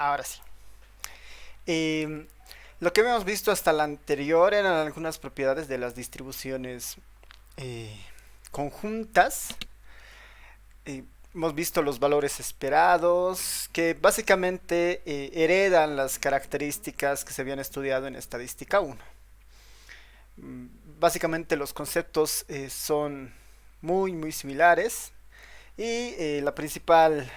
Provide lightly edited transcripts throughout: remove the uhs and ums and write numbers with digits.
Ahora sí. Em, lo que habíamos visto hasta la anterior eran algunas propiedades de las distribuciones eh, conjuntas. Eh, Hemos visto los valores esperados, que básicamente heredan las características que se habían estudiado en estadística 1. Mm, Básicamente los conceptos son muy similares. Y la principal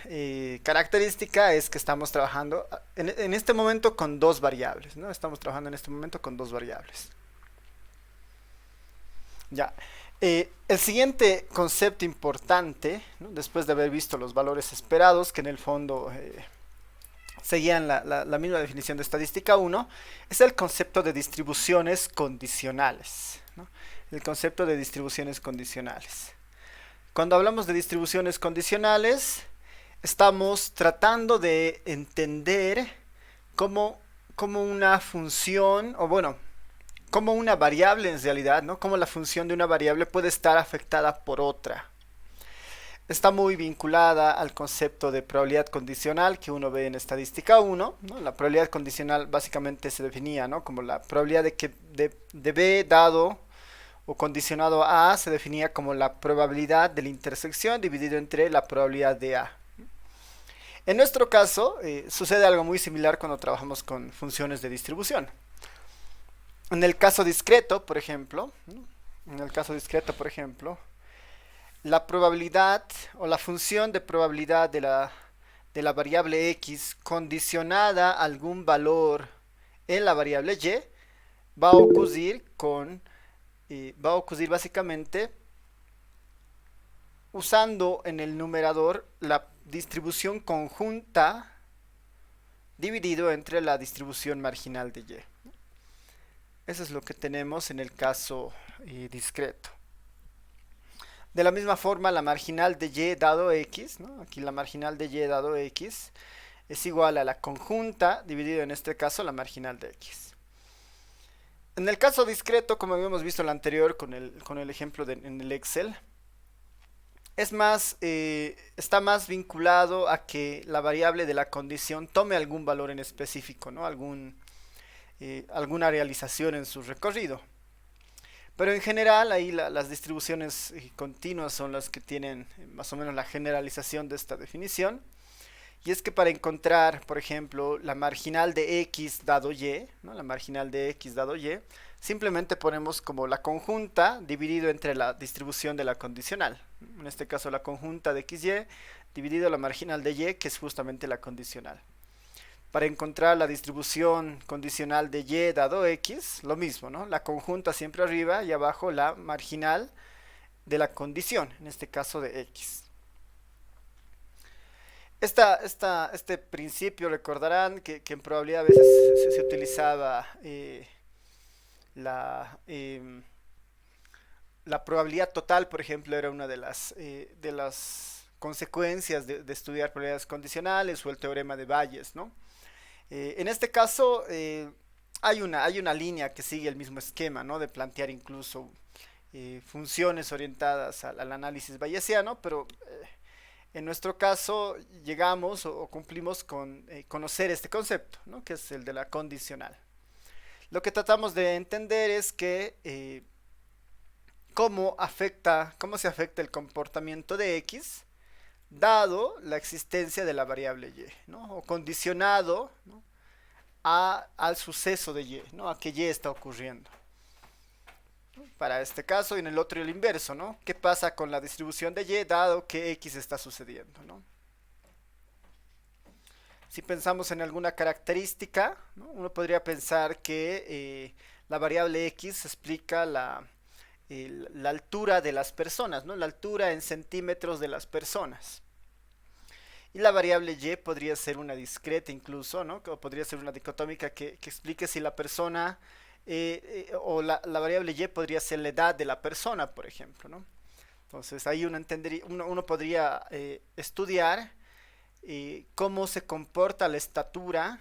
característica es que estamos trabajando en este momento con dos variables, ¿no? Estamos trabajando en este momento con dos variables. Ya. El siguiente concepto importante, ¿no? Después de haber visto los valores esperados, que en el fondo seguían la misma definición de estadística 1, es el concepto de distribuciones condicionales, ¿no? El concepto de distribuciones condicionales. Cuando hablamos de distribuciones condicionales, estamos tratando de entender cómo, cómo una función, o bueno, cómo una variable en realidad, ¿no? Cómo la función de una variable puede estar afectada por otra. Está muy vinculada al concepto de probabilidad condicional que uno ve en estadística 1, ¿no? La probabilidad condicional básicamente se definía, ¿no? Como la probabilidad de que de B dado o condicionado a A se definía como la probabilidad de la intersección dividido entre la probabilidad de A. En nuestro caso, sucede algo muy similar cuando trabajamos con funciones de distribución. En el caso discreto, por ejemplo, ¿no? En el caso discreto, por ejemplo, la probabilidad o la función de probabilidad de la variable x condicionada a algún valor en la variable y va a ocurrir va a ocurrir básicamente usando en el numerador la distribución conjunta dividido entre la distribución marginal de y. Eso es lo que tenemos en el caso discreto. De la misma forma, la marginal de y dado x, ¿no? Aquí la marginal de y dado x es igual a la conjunta dividido en este caso la marginal de x. En el caso discreto, como habíamos visto en el anterior con el ejemplo en el Excel, es más, está más vinculado a que la variable de la condición tome algún valor en específico, ¿no? Alguna realización en su recorrido. Pero en general, ahí las distribuciones continuas son las que tienen más o menos la generalización de esta definición. Y es que para encontrar, por ejemplo, la marginal de x dado y, ¿no? La marginal de x dado y, simplemente ponemos como la conjunta dividido entre la distribución de la condicional. En este caso la conjunta de xy dividido la marginal de y, que es justamente la condicional. Para encontrar la distribución condicional de y dado x, lo mismo, ¿no? La conjunta siempre arriba y abajo la marginal de la condición, en este caso de x. Este principio recordarán que en probabilidad a veces se utilizaba la, eh, la probabilidad total, por ejemplo, era una de las consecuencias de estudiar probabilidades condicionales o el teorema de Bayes, ¿no? En este caso hay una línea que sigue el mismo esquema, ¿no? De plantear incluso funciones orientadas al análisis bayesiano, pero en nuestro caso llegamos o cumplimos con conocer este concepto, ¿no? Que es el de la condicional. Lo que tratamos de entender es que cómo se afecta el comportamiento de x dado la existencia de la variable y, ¿no? O condicionado, ¿no? Al suceso de y, ¿no? A que y está ocurriendo. Para este caso y en el otro el inverso, ¿no? ¿Qué pasa con la distribución de y dado que x está sucediendo, ¿no? Si pensamos en alguna característica, ¿no? Uno podría pensar que la variable x explica la altura de las personas, ¿no? La altura en centímetros de las personas. Y la variable y podría ser una discreta incluso, ¿no? O podría ser una dicotómica que explique si la persona, o la variable y podría ser la edad de la persona, por ejemplo, ¿no? Entonces ahí uno podría estudiar cómo se comporta la estatura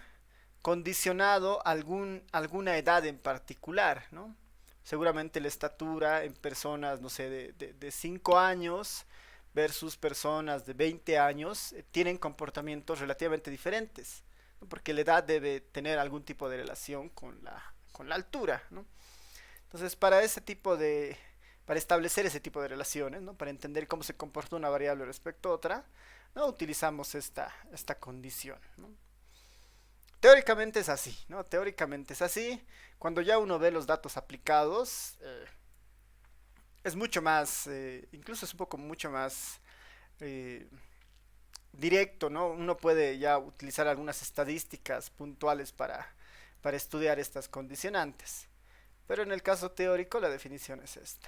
condicionado a alguna edad en particular, ¿no? Seguramente la estatura en personas, no sé, de 5 años versus personas de 20 años tienen comportamientos relativamente diferentes. ¿no? Porque la edad debe tener algún tipo de relación con la altura, ¿no? Entonces, para establecer ese tipo de relaciones, ¿no? Para entender cómo se comporta una variable respecto a otra, ¿no? Utilizamos esta condición, ¿no? Teóricamente es así, ¿no? Teóricamente es así. Cuando ya uno ve los datos aplicados, es mucho más, incluso es un poco mucho más eh, directo, ¿no? Uno puede ya utilizar algunas estadísticas puntuales para estudiar estas condicionantes. Pero en el caso teórico la definición es esta.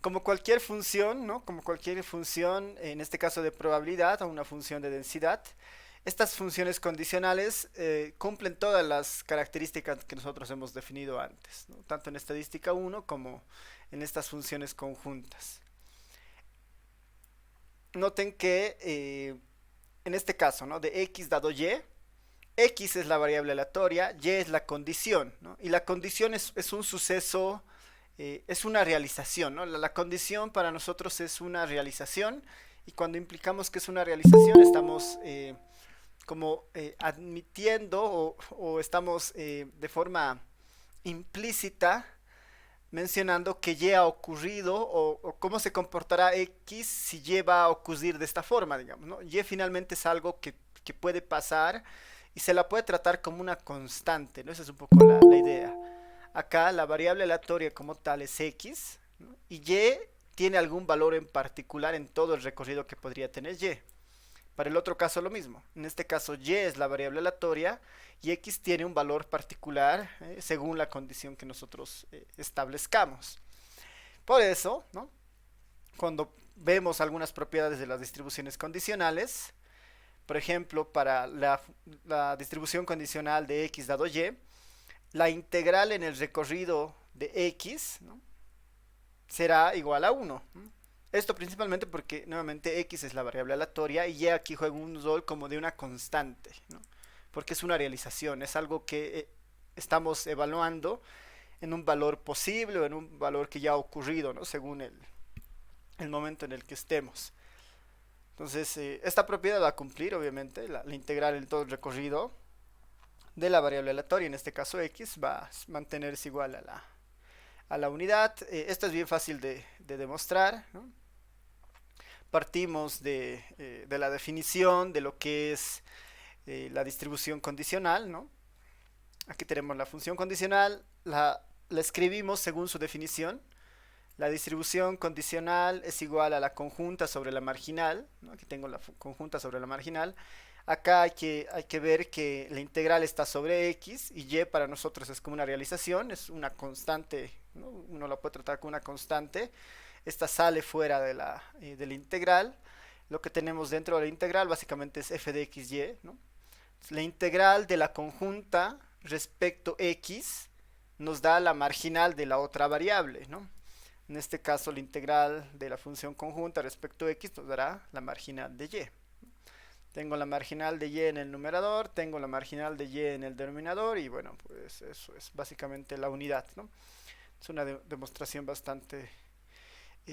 Como cualquier función, ¿no? Como cualquier función, en este caso de probabilidad o una función de densidad, estas funciones condicionales cumplen todas las características que nosotros hemos definido antes, ¿no? Tanto en estadística 1 como en estas funciones conjuntas. Noten que en este caso, ¿no? De x dado y, x es la variable aleatoria, y es la condición, ¿no? Y la condición es un suceso, es una realización, ¿no? La condición para nosotros es una realización, y cuando implicamos que es una realización estamos como admitiendo o estamos de forma implícita mencionando que Y ha ocurrido o cómo se comportará X si Y va a ocurrir de esta forma, digamos, ¿no? Y finalmente es algo que puede pasar y se la puede tratar como una constante, ¿no? Esa es un poco la idea. Acá la variable aleatoria como tal es X, ¿no? Y Y tiene algún valor en particular en todo el recorrido que podría tener Y. Para el otro caso lo mismo. En este caso Y es la variable aleatoria y X tiene un valor particular según la condición que nosotros establezcamos. Por eso, ¿no? Cuando vemos algunas propiedades de las distribuciones condicionales, por ejemplo, para la distribución condicional de X dado Y, la integral en el recorrido de X, ¿no? será igual a 1. Esto principalmente porque nuevamente X es la variable aleatoria y Y aquí juega un rol como de una constante, ¿no? Porque es una realización, es algo que estamos evaluando en un valor posible o en un valor que ya ha ocurrido, ¿no? Según el momento en el que estemos. Entonces, esta propiedad va a cumplir, obviamente, la integral en todo el recorrido de la variable aleatoria, en este caso X, va a mantenerse igual a la unidad. Esto es bien fácil de demostrar, ¿no? Partimos de la definición de lo que es la distribución condicional, ¿no? Aquí tenemos la función condicional, la escribimos según su definición. La distribución condicional es igual a la conjunta sobre la marginal, ¿no? Aquí tengo la conjunta sobre la marginal. Acá hay que ver que la integral está sobre X y Y para nosotros es como una realización, es una constante, ¿no? Uno la puede tratar como una constante. Esta sale fuera de la integral. Lo que tenemos dentro de la integral básicamente es f de xy, ¿no? La integral de la conjunta respecto x nos da la marginal de la otra variable, ¿no? En este caso la integral de la función conjunta respecto a x nos dará la marginal de y. Tengo la marginal de y en el numerador, tengo la marginal de y en el denominador y bueno, pues eso es básicamente la unidad, ¿no? Es una demostración bastante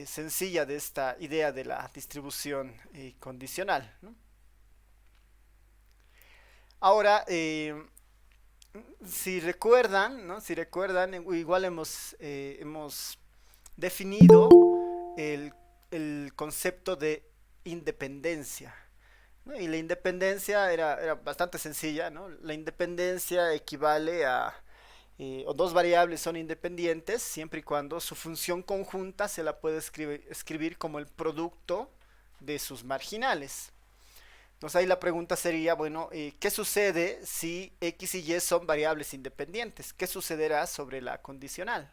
sencilla de esta idea de la distribución condicional, ¿no? Ahora, si recuerdan, ¿no? Si recuerdan, igual hemos definido el, el concepto de independencia, ¿no? Y la independencia era bastante sencilla, ¿no? La independencia equivale a, o dos variables son independientes siempre y cuando su función conjunta se la puede escribir como el producto de sus marginales. Entonces ahí la pregunta sería, bueno, ¿qué sucede si x y y son variables independientes? ¿Qué sucederá sobre la condicional?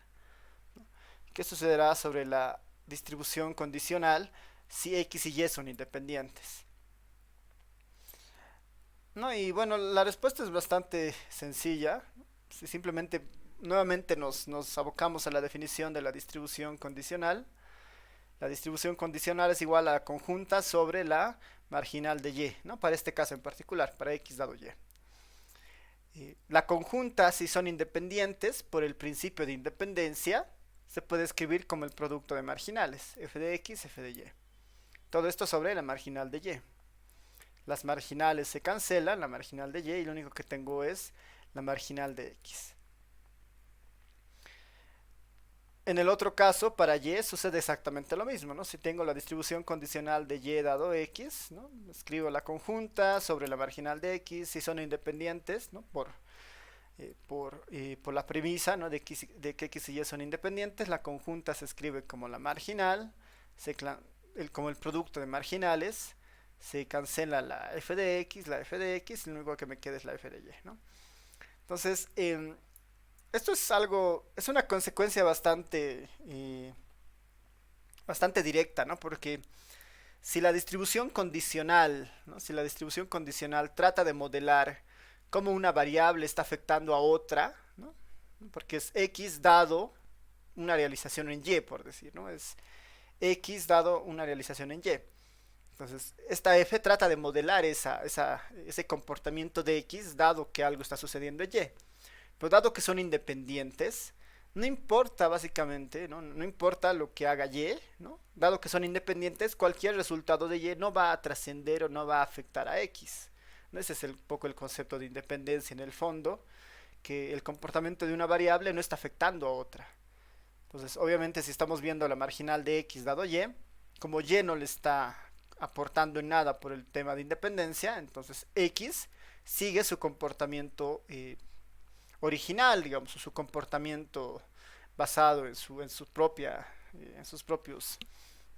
¿Qué sucederá sobre la distribución condicional si x y y son independientes? No, y bueno, la respuesta es bastante sencilla. Si simplemente nuevamente nos abocamos a la definición de la distribución condicional. La distribución condicional es igual a la conjunta sobre la marginal de y, ¿no? Para este caso en particular, para x dado y. La conjunta, si son independientes, por el principio de independencia, se puede escribir como el producto de marginales, f de x, f de y. Todo esto sobre la marginal de y. Las marginales se cancelan, la marginal de y, y lo único que tengo es la marginal de x. En el otro caso, para y sucede exactamente lo mismo, ¿no? Si tengo la distribución condicional de y dado x, ¿no? Escribo la conjunta sobre la marginal de x, si son independientes, ¿no? Por la premisa, ¿no? De que x y y son independientes, la conjunta se escribe como la marginal, como el producto de marginales, se cancela la f de x, y lo único que me queda es la f de y, ¿no? Entonces, esto es algo, es una consecuencia bastante directa, ¿no? Porque si la distribución condicional, ¿no? Si la distribución condicional trata de modelar cómo una variable está afectando a otra, ¿no? Porque es x dado una realización en y, por decir, ¿no? Es x dado una realización en y. Entonces, esta f trata de modelar ese comportamiento de x dado que algo está sucediendo en y. Pero dado que son independientes, no importa básicamente, ¿no? Importa lo que haga y, ¿no? Dado que son independientes, cualquier resultado de y no va a trascender o no va a afectar a x. ¿No? Ese es un poco el concepto de independencia en el fondo, que el comportamiento de una variable no está afectando a otra. Entonces, obviamente, si estamos viendo la marginal de x dado y, como y no le está aportando en nada por el tema de independencia, entonces x sigue su comportamiento original, digamos, su comportamiento basado en su propia, en sus propios,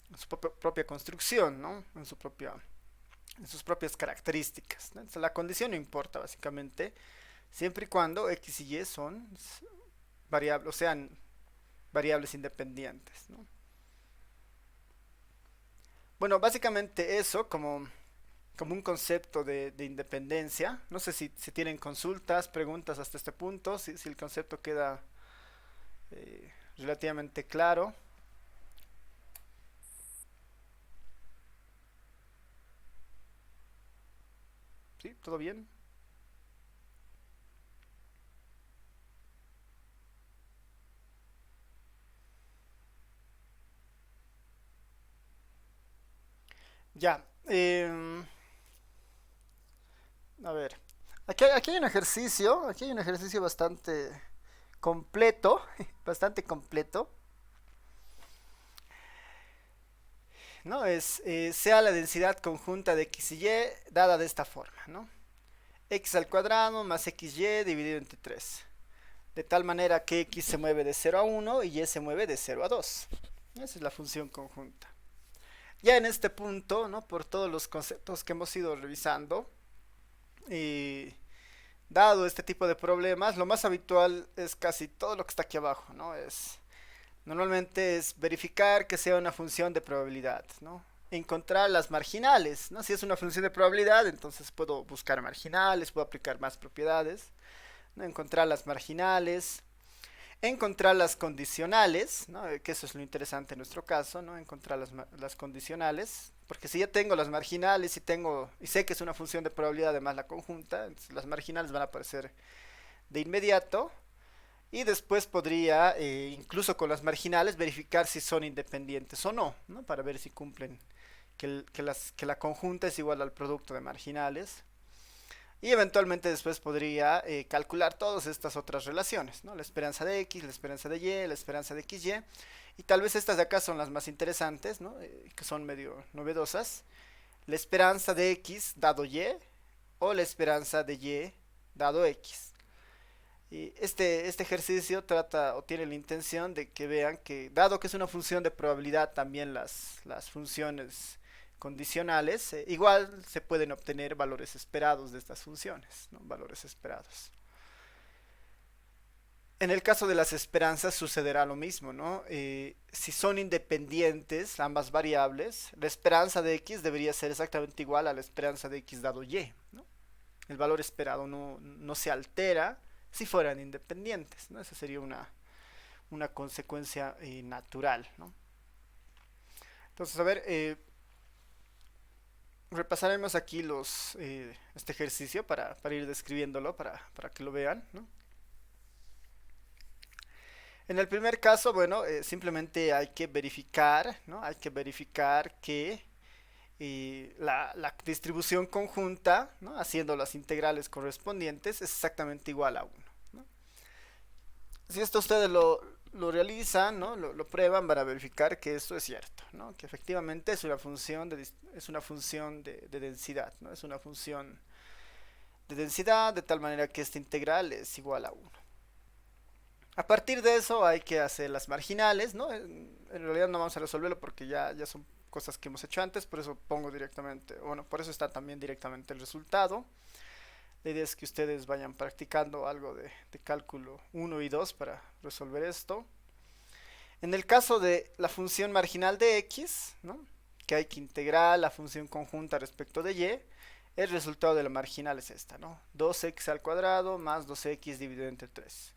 en su propia construcción, ¿no? En sus propias características, ¿no? Entonces, la condición no importa básicamente, siempre y cuando x y y son variables, o sean variables independientes, ¿no? Bueno, básicamente eso como un concepto de independencia. No sé si tienen consultas, preguntas hasta este punto, si el concepto queda relativamente claro. ¿Sí? ¿Todo bien? Ya. A ver. Aquí hay un ejercicio bastante completo, bastante completo, ¿no? Sea la densidad conjunta de x y y dada de esta forma, ¿no? X al cuadrado más xy dividido entre 3. De tal manera que x se mueve de 0 a 1 y y se mueve de 0 a 2. Esa es la función conjunta. Ya en este punto, ¿no? Por todos los conceptos que hemos ido revisando, y dado este tipo de problemas, lo más habitual es casi todo lo que está aquí abajo, ¿no? Normalmente es verificar que sea una función de probabilidad, ¿no? Encontrar las marginales, ¿no? Si es una función de probabilidad, entonces puedo buscar marginales, puedo aplicar más propiedades, ¿no? Encontrar las marginales, encontrar las condicionales, ¿no? Que eso es lo interesante en nuestro caso, ¿no? Encontrar las condicionales, porque si ya tengo las marginales y sé que es una función de probabilidad además la conjunta, entonces las marginales van a aparecer de inmediato. Y después podría, incluso con las marginales, verificar si son independientes o no, ¿no? Para ver si cumplen, que la conjunta es igual al producto de marginales. Y eventualmente después podría calcular todas estas otras relaciones, ¿no? La esperanza de x, la esperanza de y, la esperanza de xy. Y tal vez estas de acá son las más interesantes, ¿no? Que son medio novedosas. La esperanza de x dado y o la esperanza de y dado x. Y este ejercicio trata o tiene la intención de que vean que, dado que es una función de probabilidad, también las funciones condicionales, igual se pueden obtener valores esperados de estas funciones, ¿no? Valores esperados. En el caso de las esperanzas sucederá lo mismo, ¿no? Si son independientes ambas variables, la esperanza de x debería ser exactamente igual a la esperanza de x dado y, ¿no? El valor esperado no se altera si fueran independientes, ¿no? Esa sería una consecuencia natural, ¿no? Entonces, a ver, repasaremos aquí este ejercicio para ir describiéndolo, para que lo vean, ¿no? En el primer caso, bueno, simplemente hay que verificar, ¿no? Hay que verificar que y la distribución conjunta, ¿no? Haciendo las integrales correspondientes, es exactamente igual a uno, ¿no? Si esto ustedes lo realizan, ¿no? Lo prueban para verificar que esto es cierto, ¿no? Que efectivamente es una función es una función de densidad, ¿no? Es una función de densidad de tal manera que esta integral es igual a uno. A partir de eso hay que hacer las marginales, ¿no? En realidad no vamos a resolverlo porque ya son cosas que hemos hecho antes, por eso pongo directamente, bueno, por eso está también directamente el resultado. La idea es que ustedes vayan practicando algo de cálculo uno y 2 para resolver esto. En el caso de la función marginal de x, ¿no? Que hay que integrar la función conjunta respecto de y, el resultado de la marginal es esta, ¿no? 2x al cuadrado más 2x dividido entre 3.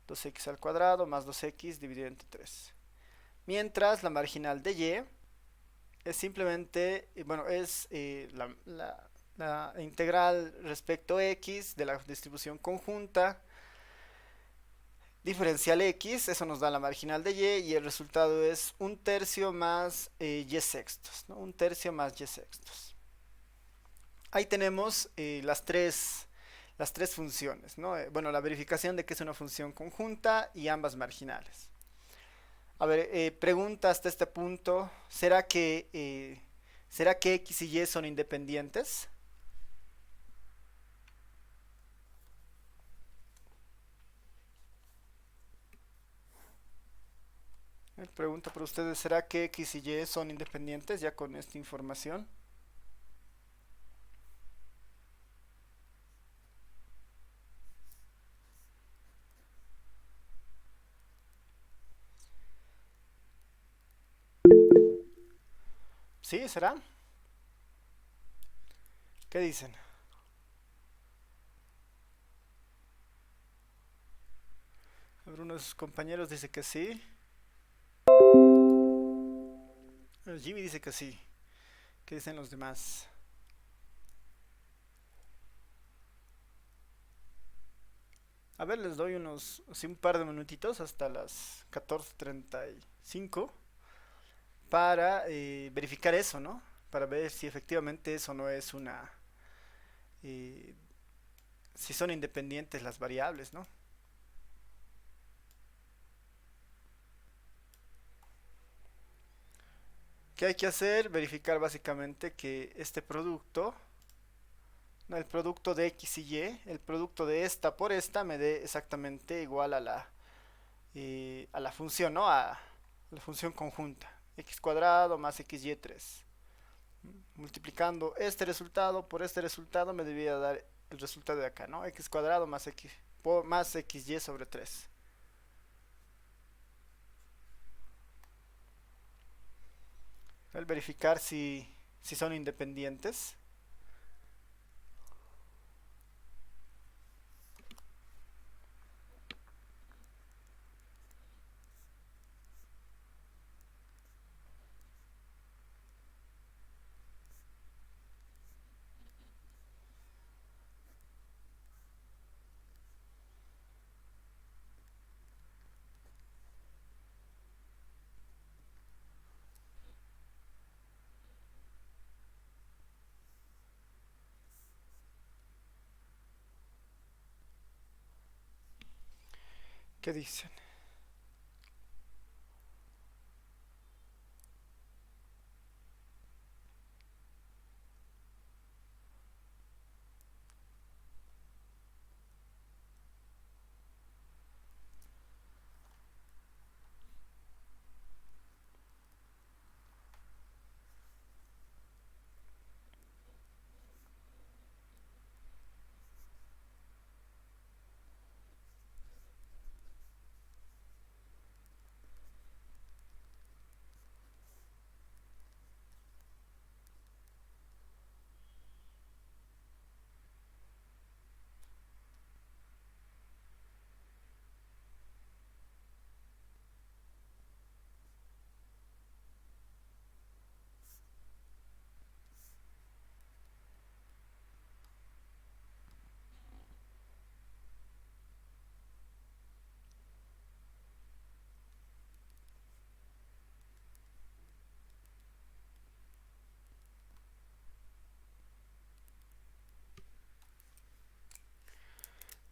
2x al cuadrado más 2x dividido entre 3. Mientras la marginal de y es simplemente, bueno, es la integral respecto a x de la distribución conjunta diferencial x, eso nos da la marginal de y el resultado es un tercio más y sextos, ¿no? Un tercio más y sextos. Ahí tenemos las tres funciones, ¿no? Bueno, la verificación de que es una función conjunta y ambas marginales. A ver, pregunta hasta este punto, ¿será que x y y son independientes? Pregunta para ustedes, ¿será que x y y son independientes ya con esta información? ¿Sí? ¿Será? ¿Qué dicen? A ver, uno de sus compañeros dice que sí. Jimmy dice que sí. ¿Qué dicen los demás? A ver, les doy así un par de minutitos hasta las 14:35 para verificar eso, ¿no? Para ver si efectivamente eso no es eh, si son independientes las variables, ¿no? ¿Qué hay que hacer? Verificar básicamente que este producto, ¿no? El producto de x y y, el producto de esta por esta me dé exactamente igual a la función, ¿no? A la función conjunta, x cuadrado más xy3. Multiplicando este resultado por este resultado me debía dar el resultado de acá, ¿no? X cuadrado más más xy sobre 3. El verificar si son independientes. ¿Qué dicen?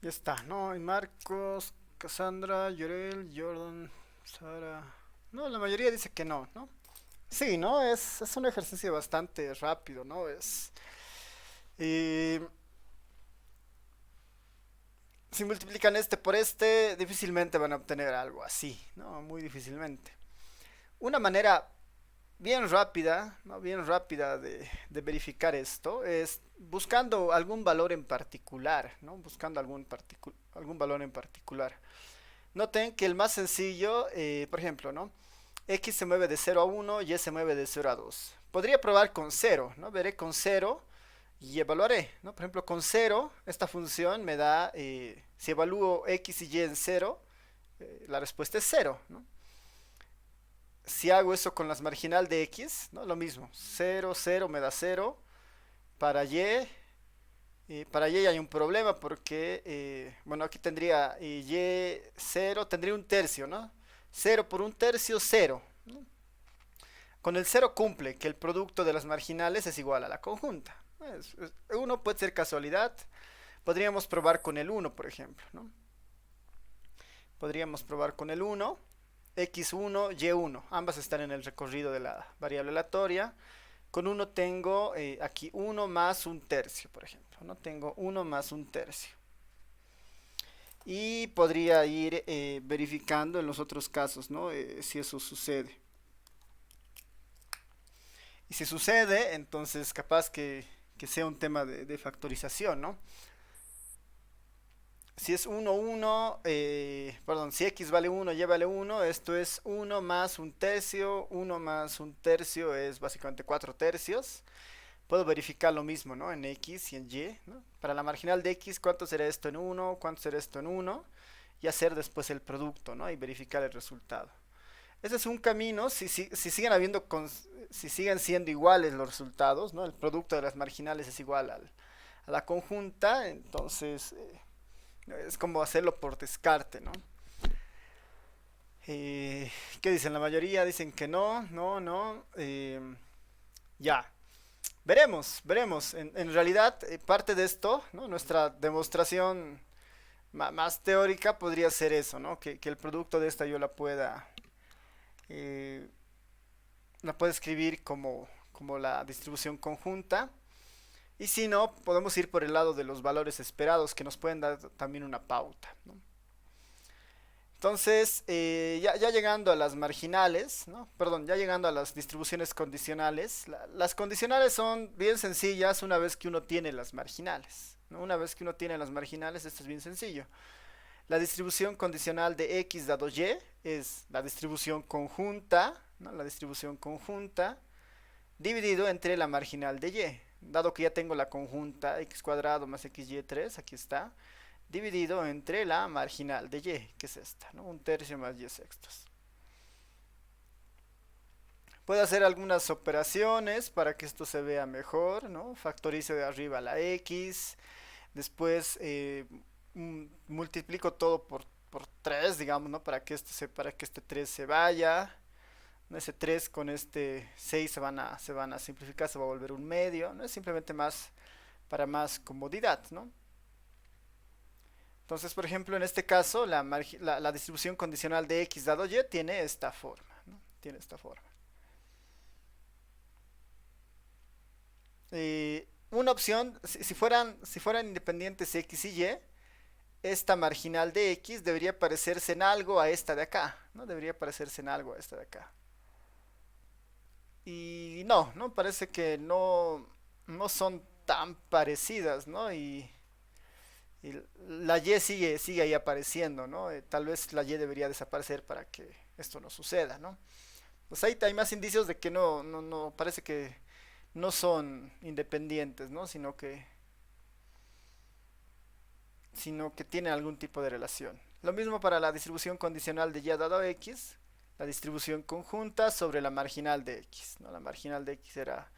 Ya está, ¿no? Y Marcos, Cassandra, Llorel, Jordan, Sara. No, la mayoría dice que no, ¿no? Sí, ¿no? Es un ejercicio bastante rápido, ¿no? Y si multiplican este por este, difícilmente van a obtener algo así, ¿no? Muy difícilmente. Una manera bien rápida, ¿no? Bien rápida de verificar esto es buscando algún valor en particular, ¿no? Buscando algún valor en particular. Noten que el más sencillo, por ejemplo, ¿no? X se mueve de 0 a 1, Y se mueve de 0 a 2. Podría probar con 0, ¿no? Veré con 0 y evaluaré, ¿no? Por ejemplo, con 0, esta función me da, si evalúo X y Y en 0, la respuesta es 0, ¿no? Si hago eso con las marginal de X, ¿no? Lo mismo, 0, 0 me da 0, para Y hay un problema porque, bueno, aquí tendría Y 0, tendría un tercio, ¿no? 0 por un tercio, 0. Con el 0 cumple que el producto de las marginales es igual a la conjunta. Uno puede ser casualidad. Podríamos probar con el 1, por ejemplo, ¿no? Podríamos probar con el 1, x1, y1. Ambas están en el recorrido de la variable aleatoria. Con 1 tengo aquí 1 más un tercio, por ejemplo, ¿no? Tengo 1 más un tercio. Y podría ir verificando en los otros casos, ¿no? Si eso sucede. Y si sucede, entonces capaz que sea un tema de factorización, ¿no? Si es 1, 1, perdón, si x vale 1, y vale 1, esto es 1 más un tercio, 1 más un tercio es básicamente 4 tercios. Puedo verificar lo mismo, ¿no? En x y en y, ¿no? Para la marginal de x, ¿cuánto será esto en 1? ¿Cuánto será esto en 1? Y hacer después el producto, ¿no? Y verificar el resultado. Ese es un camino, si siguen habiendo, si siguen siendo iguales los resultados, ¿no? El producto de las marginales es igual a la conjunta, entonces es como hacerlo por descarte, ¿no? ¿Qué dicen? La mayoría dicen que no, no, no. Ya, veremos. En realidad, parte de esto, ¿no? Nuestra demostración más teórica podría ser eso, ¿no? Que el producto de esta yo eh, la pueda escribir como la distribución conjunta. Y si no, podemos ir por el lado de los valores esperados que nos pueden dar también una pauta, ¿no? Entonces, ya llegando a las marginales, ¿no? Perdón, ya llegando a las distribuciones condicionales, las condicionales son bien sencillas una vez que uno tiene las marginales, ¿no? Una vez que uno tiene las marginales, esto es bien sencillo. La distribución condicional de x dado y es la distribución conjunta, ¿no? La distribución conjunta dividido entre la marginal de y. Dado que ya tengo la conjunta x cuadrado más xy3, aquí está, dividido entre la marginal de y, que es esta, ¿no? Un tercio más y sextos. Puedo hacer algunas operaciones para que esto se vea mejor, ¿no? Factorizo de arriba la x, después multiplico todo por 3, digamos, ¿no? Para que este 3 se vaya. Ese 3 con este 6 se van a simplificar, se va a volver un medio, ¿no? Es simplemente más para más comodidad, ¿no? Entonces, por ejemplo, en este caso, la distribución condicional de x dado y tiene esta forma, ¿no? Tiene esta forma. Una opción, si fueran independientes x y y, esta marginal de x debería parecerse en algo a esta de acá, ¿no? Debería parecerse en algo a esta de acá. Y no, parece que no son tan parecidas, ¿no? Y la Y sigue ahí apareciendo, ¿no? Tal vez la Y debería desaparecer para que esto no suceda, ¿no? Pues ahí hay más indicios de que no, parece que no son independientes, ¿no? Sino que tienen algún tipo de relación. Lo mismo para la distribución condicional de y dado x, la distribución conjunta sobre la marginal de x, ¿no? La marginal de x era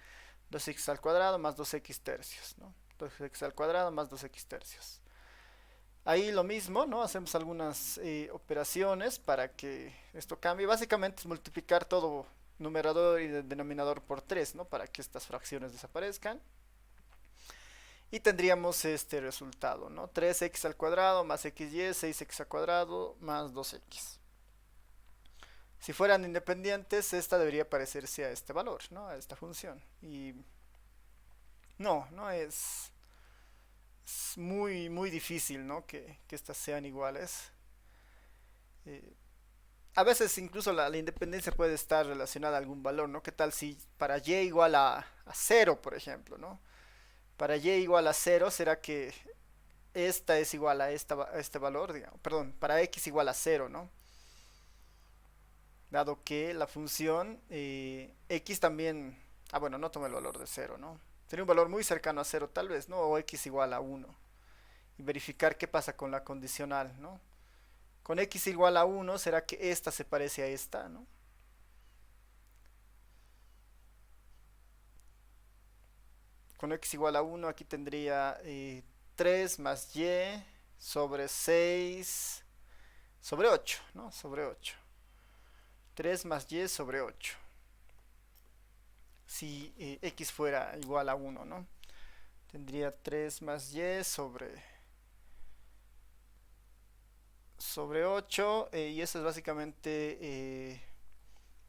2x al cuadrado más 2x tercios, ¿no? 2x al cuadrado más 2x tercios. Ahí lo mismo, ¿no? Hacemos algunas operaciones para que esto cambie. Básicamente es multiplicar todo numerador y denominador por 3, ¿no? Para que estas fracciones desaparezcan. y tendríamos este resultado, ¿no? 3x al cuadrado más xy, 6x al cuadrado más 2x. Si fueran independientes, esta debería parecerse a este valor, ¿no? A esta función. Y no es muy difícil, ¿no? Que estas sean iguales. Eh, a veces incluso la independencia puede estar relacionada a algún valor, ¿no? ¿Qué tal si para y igual a 0, por ejemplo, ¿no? Para y igual a 0, ¿será que esta es igual a este valor? Digamos, perdón, para x igual a 0, ¿no? Dado que la función x también... Ah, bueno, no toma el valor de 0, ¿no? Sería un valor muy cercano a 0 tal vez, ¿no? O x igual a 1. Y verificar qué pasa con la condicional, ¿no? Con x igual a 1, ¿será que esta se parece a esta, ¿no? Con x igual a 1, aquí tendría 3 más y sobre 6 sobre 8, ¿no? Sobre 8. 3 más y sobre 8. Si x fuera igual a 1, ¿no? Tendría 3 más y sobre 8, y eso es básicamente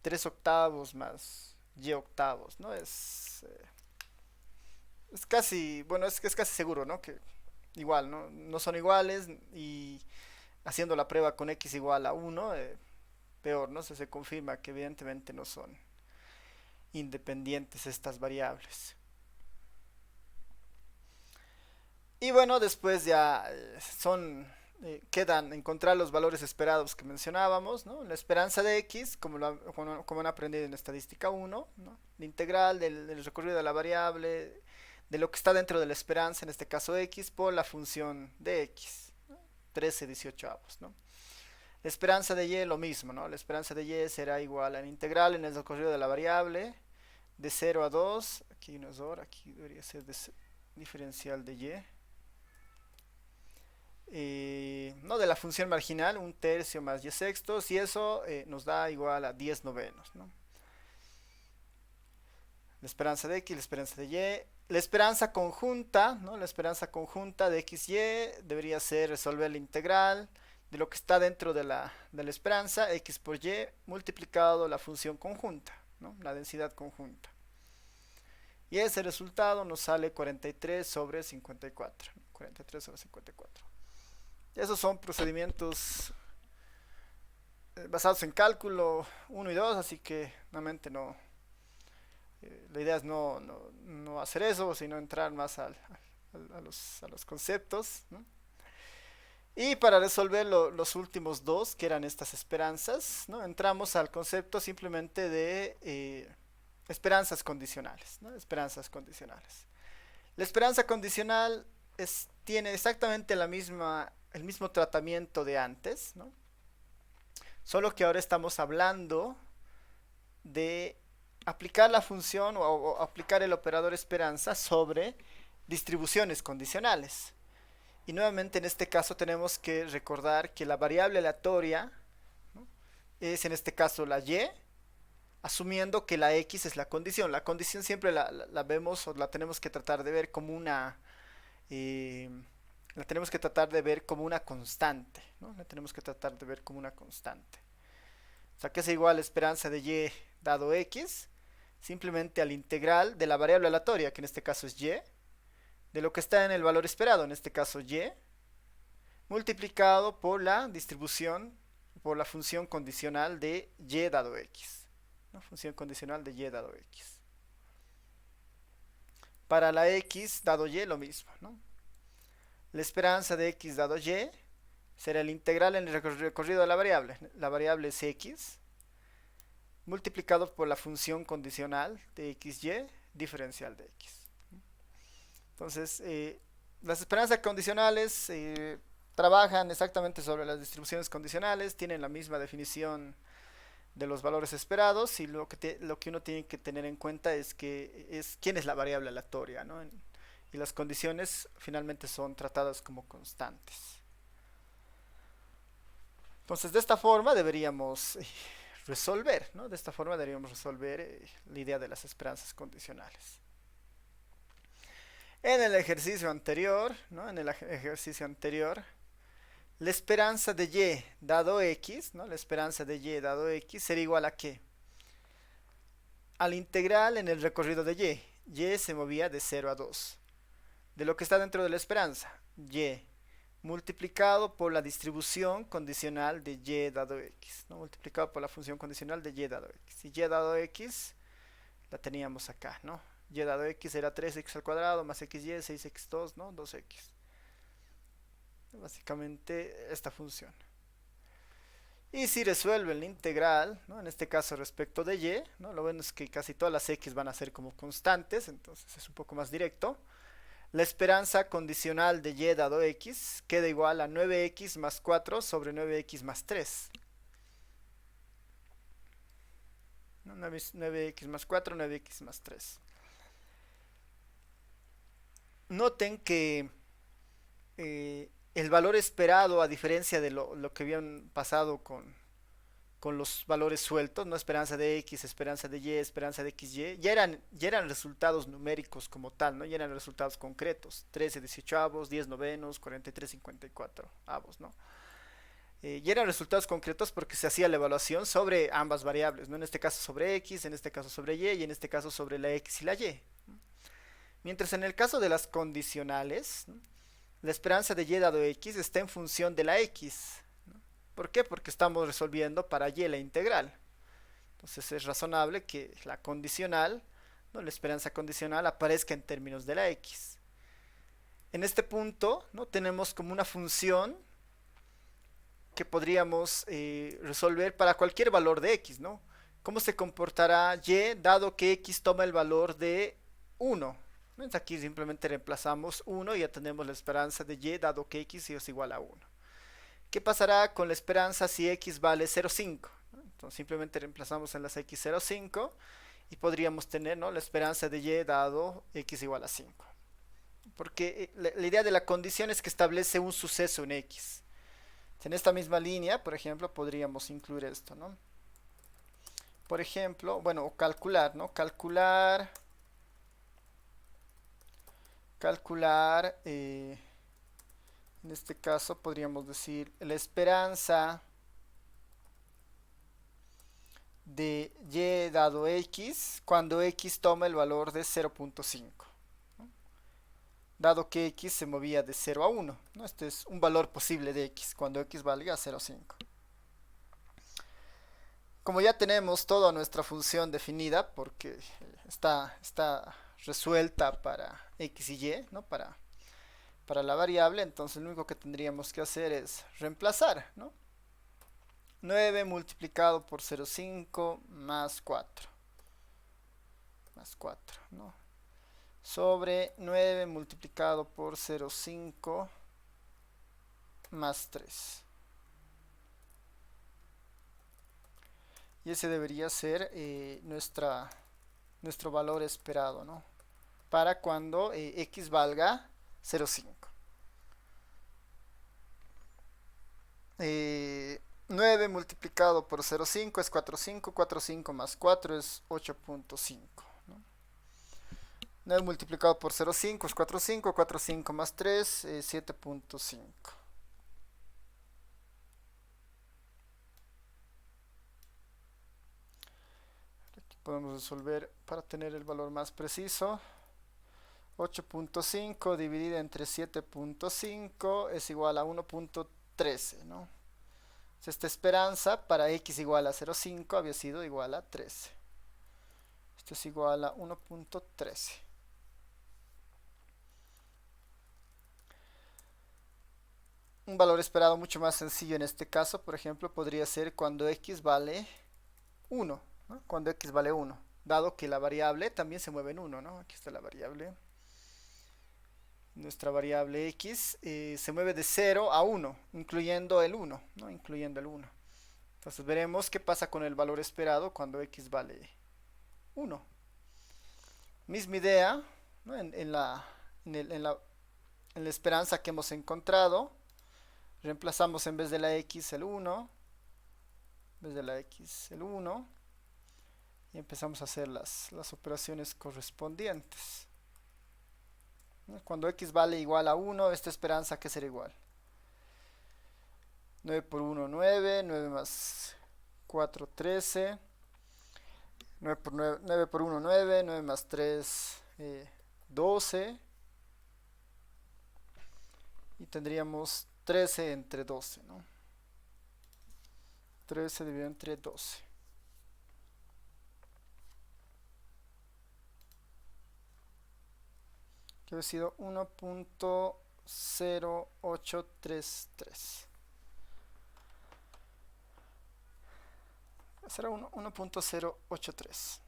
3 octavos más y octavos, ¿no? Es casi, bueno, es que es casi seguro, ¿no? Que igual, ¿no? No son iguales y haciendo la prueba con x igual a 1, peor, ¿no? Se confirma que evidentemente no son independientes estas variables. Y bueno, después ya quedan encontrar los valores esperados que mencionábamos, ¿no? La esperanza de x, como han aprendido en estadística 1, ¿no? La integral del recorrido de la variable, de lo que está dentro de la esperanza, en este caso x, por la función de x, ¿no? 13/18, ¿no? La esperanza de y lo mismo, ¿no? La esperanza de y será igual a la integral en el recorrido de la variable de 0 a 2, aquí no es hora, aquí debería ser diferencial de y. No, de la función marginal, un tercio más y sextos, y eso nos da igual a 10 novenos, ¿no? La esperanza de x, la esperanza de y, la esperanza conjunta, ¿no? La esperanza conjunta de x y debería ser resolver la integral de lo que está dentro de la esperanza, x por y, multiplicado la función conjunta, ¿no? La densidad conjunta. Y ese resultado nos sale 43 sobre 54. 43 sobre 54. Esos son procedimientos basados en cálculo 1 y 2, así que realmente no. La idea es no hacer eso, sino entrar más a los conceptos, ¿no? Y para resolver los últimos dos, que eran estas esperanzas, ¿no? Entramos al concepto simplemente de esperanzas condicionales, ¿no? Esperanzas condicionales. La esperanza condicional tiene exactamente el mismo tratamiento de antes, ¿no? Solo que ahora estamos hablando de aplicar la función o aplicar el operador esperanza sobre distribuciones condicionales. Y nuevamente en este caso tenemos que recordar que la variable aleatoria, ¿no? Es en este caso la y, asumiendo que la x es la condición. La condición siempre la vemos o la tenemos que tratar de ver como una... la tenemos que tratar de ver como una constante, ¿no? La tenemos que tratar de ver como una constante. O sea, que es igual a esperanza de y dado x, simplemente al integral de la variable aleatoria, que en este caso es y, de lo que está en el valor esperado, en este caso y, multiplicado por la distribución, por la función condicional de y dado x, ¿no? Función condicional de y dado x. Para la x dado y lo mismo, ¿no? La esperanza de x dado y será el integral en el recorrido de la variable. La variable es x, multiplicado por la función condicional de xy diferencial de x. Entonces, las esperanzas condicionales trabajan exactamente sobre las distribuciones condicionales, tienen la misma definición de los valores esperados, y lo que uno tiene que tener en cuenta es quién es la variable aleatoria, ¿no? Y las condiciones finalmente son tratadas como constantes. Entonces, de esta forma deberíamos resolver, ¿no? De esta forma deberíamos resolver la idea de las esperanzas condicionales. En el ejercicio anterior, ¿no? En el ejercicio anterior, la esperanza de y dado x, ¿no? La esperanza de y dado x sería igual a ¿qué? Al integral en el recorrido de y. Y se movía de 0 a 2. De lo que está dentro de la esperanza, y multiplicado por la distribución condicional de y dado x, ¿no? Multiplicado por la función condicional de y dado x. Y y dado x la teníamos acá, ¿no? Y dado x era 3x al cuadrado más xy, 6x2, ¿no? 2x. Básicamente esta función. Y si resuelven la integral, ¿no? En este caso respecto de y, ¿no? Lo bueno es que casi todas las x van a ser como constantes, entonces es un poco más directo. La esperanza condicional de y dado x queda igual a 9x más 4 sobre 9x más 3. 9x más 4, 9x más 3. Noten que el valor esperado, a diferencia de lo que habían pasado con los valores sueltos, ¿no? Esperanza de x, esperanza de y, esperanza de xy, ya eran resultados numéricos como tal, ¿no? Ya eran resultados concretos, 13 18 avos, 10 novenos, 43 54 avos, ¿no? Ya eran resultados concretos porque se hacía la evaluación sobre ambas variables, ¿no? En este caso sobre x, en este caso sobre y en este caso sobre la x y la y. Mientras en el caso de las condicionales, ¿no? La esperanza de y dado x está en función de la x. ¿Por qué? Porque estamos resolviendo para y la integral. Entonces es razonable que la condicional, ¿no? La esperanza condicional aparezca en términos de la x. En este punto, ¿no? Tenemos como una función que podríamos resolver para cualquier valor de x, ¿no? ¿Cómo se comportará y dado que x toma el valor de 1? Entonces aquí simplemente reemplazamos 1 y ya tenemos la esperanza de y dado que x es igual a 1. ¿Qué pasará con la esperanza si x vale 0,5? Entonces simplemente reemplazamos en las x 0,5 y podríamos tener, ¿no? La esperanza de y dado x igual a 5. Porque la idea de la condición es que establece un suceso en x. En esta misma línea, por ejemplo, podríamos incluir esto, ¿no? Por ejemplo, bueno, o calcular, ¿no? Calcular, en este caso podríamos decir la esperanza de y dado x cuando x toma el valor de 0,5, ¿no? Dado que x se movía de 0 a 1, ¿no? Este es un valor posible de x cuando x valga 0,5. Como ya tenemos toda nuestra función definida, porque está resuelta para x y y, ¿no? Para la variable, entonces lo único que tendríamos que hacer es reemplazar, ¿no? 9 multiplicado por 0,5 más 4. Más 4, ¿no? Sobre 9 multiplicado por 0,5 más 3. Y ese debería ser nuestro valor esperado, ¿no? Para cuando x valga 0,5. 9 multiplicado por 0,5 es 4,5. 4,5 más 4 es 8,5. 9 multiplicado por 0,5 es 4,5. 4,5 más 3 es 7,5. Aquí podemos resolver para tener el valor más preciso. 8,5 dividido entre 7,5 es igual a 1,13, ¿no? Esta esperanza para x igual a 0,5 había sido igual a 13. Esto es igual a 1,13. Un valor esperado mucho más sencillo en este caso, por ejemplo, podría ser cuando x vale 1, ¿no? Cuando x vale 1, dado que la variable también se mueve en 1, ¿no? Aquí está la variable. Nuestra variable x se mueve de 0 a 1, incluyendo el 1, ¿no? Incluyendo el 1. Entonces veremos qué pasa con el valor esperado cuando x vale 1. Misma idea, ¿no? en la esperanza que hemos encontrado. Reemplazamos en vez de la x el 1. En vez de la x el 1. Y empezamos a hacer las operaciones correspondientes. ¿no? Cuando x vale igual a 1, esta esperanza que será igual. 9 por 1, 9, 9 más 4, 13. 9 por, 9, 9 por 1, 9, 9 más 3, 12. Y tendríamos 13 entre 12, ¿no? 13 dividido entre 12. Que ha sido 1.0833. Será 1.083.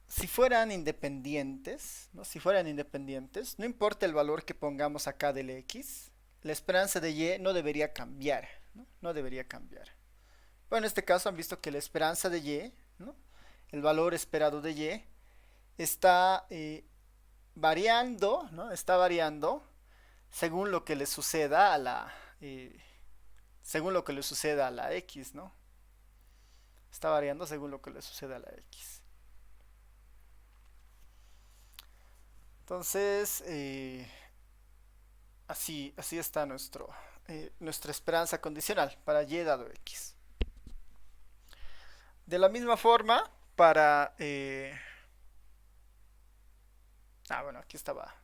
Si fueran independientes, ¿no? Si fueran independientes, no importa el valor que pongamos acá del x, la esperanza de y no debería cambiar, ¿no? No debería cambiar. Bueno, en este caso han visto que la esperanza de y, ¿no? El valor esperado de y, está variando, ¿no? Está variando según lo que le suceda a la según lo que le suceda a la x, ¿no? Está variando según lo que le suceda a la x. Entonces, así está nuestra esperanza condicional para y dado x. De la misma forma, para... bueno, aquí estaba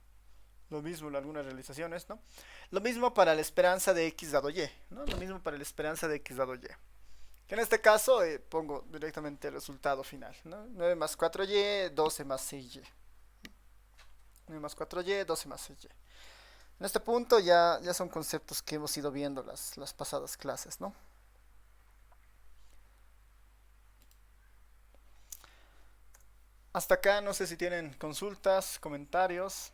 lo mismo en algunas realizaciones, ¿no? Lo mismo para la esperanza de x dado y, ¿no? Lo mismo para la esperanza de x dado y. Que en este caso pongo directamente el resultado final, ¿no? 9 más 4y, 12 más 6y. 9 más 4y, 12 más 6y. En este punto ya son conceptos que hemos ido viendo las pasadas clases, ¿no? Hasta acá no sé si tienen consultas, comentarios.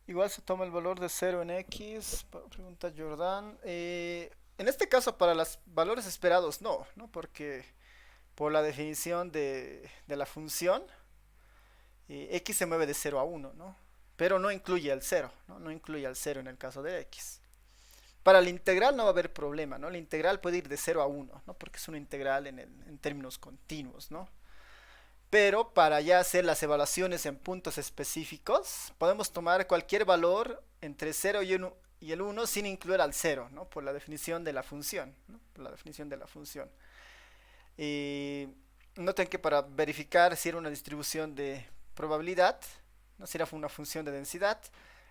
Igual se toma el valor de 0 en x, pregunta Jordan. En este caso para los valores esperados no, porque por la definición de la función, x se mueve de 0 a 1, ¿no? Pero no incluye al 0, ¿no? No incluye al 0 en el caso de x. Para la integral no va a haber problema, ¿no? La integral puede ir de 0 a 1, ¿no? Porque es una integral en términos continuos, ¿no? Pero para ya hacer las evaluaciones en puntos específicos, podemos tomar cualquier valor entre 0 y el 1 sin incluir al 0, ¿no? Por la definición de la función, ¿no? Por la definición de la función. Noten que para verificar si era una distribución de probabilidad, ¿no? Si era una función de densidad,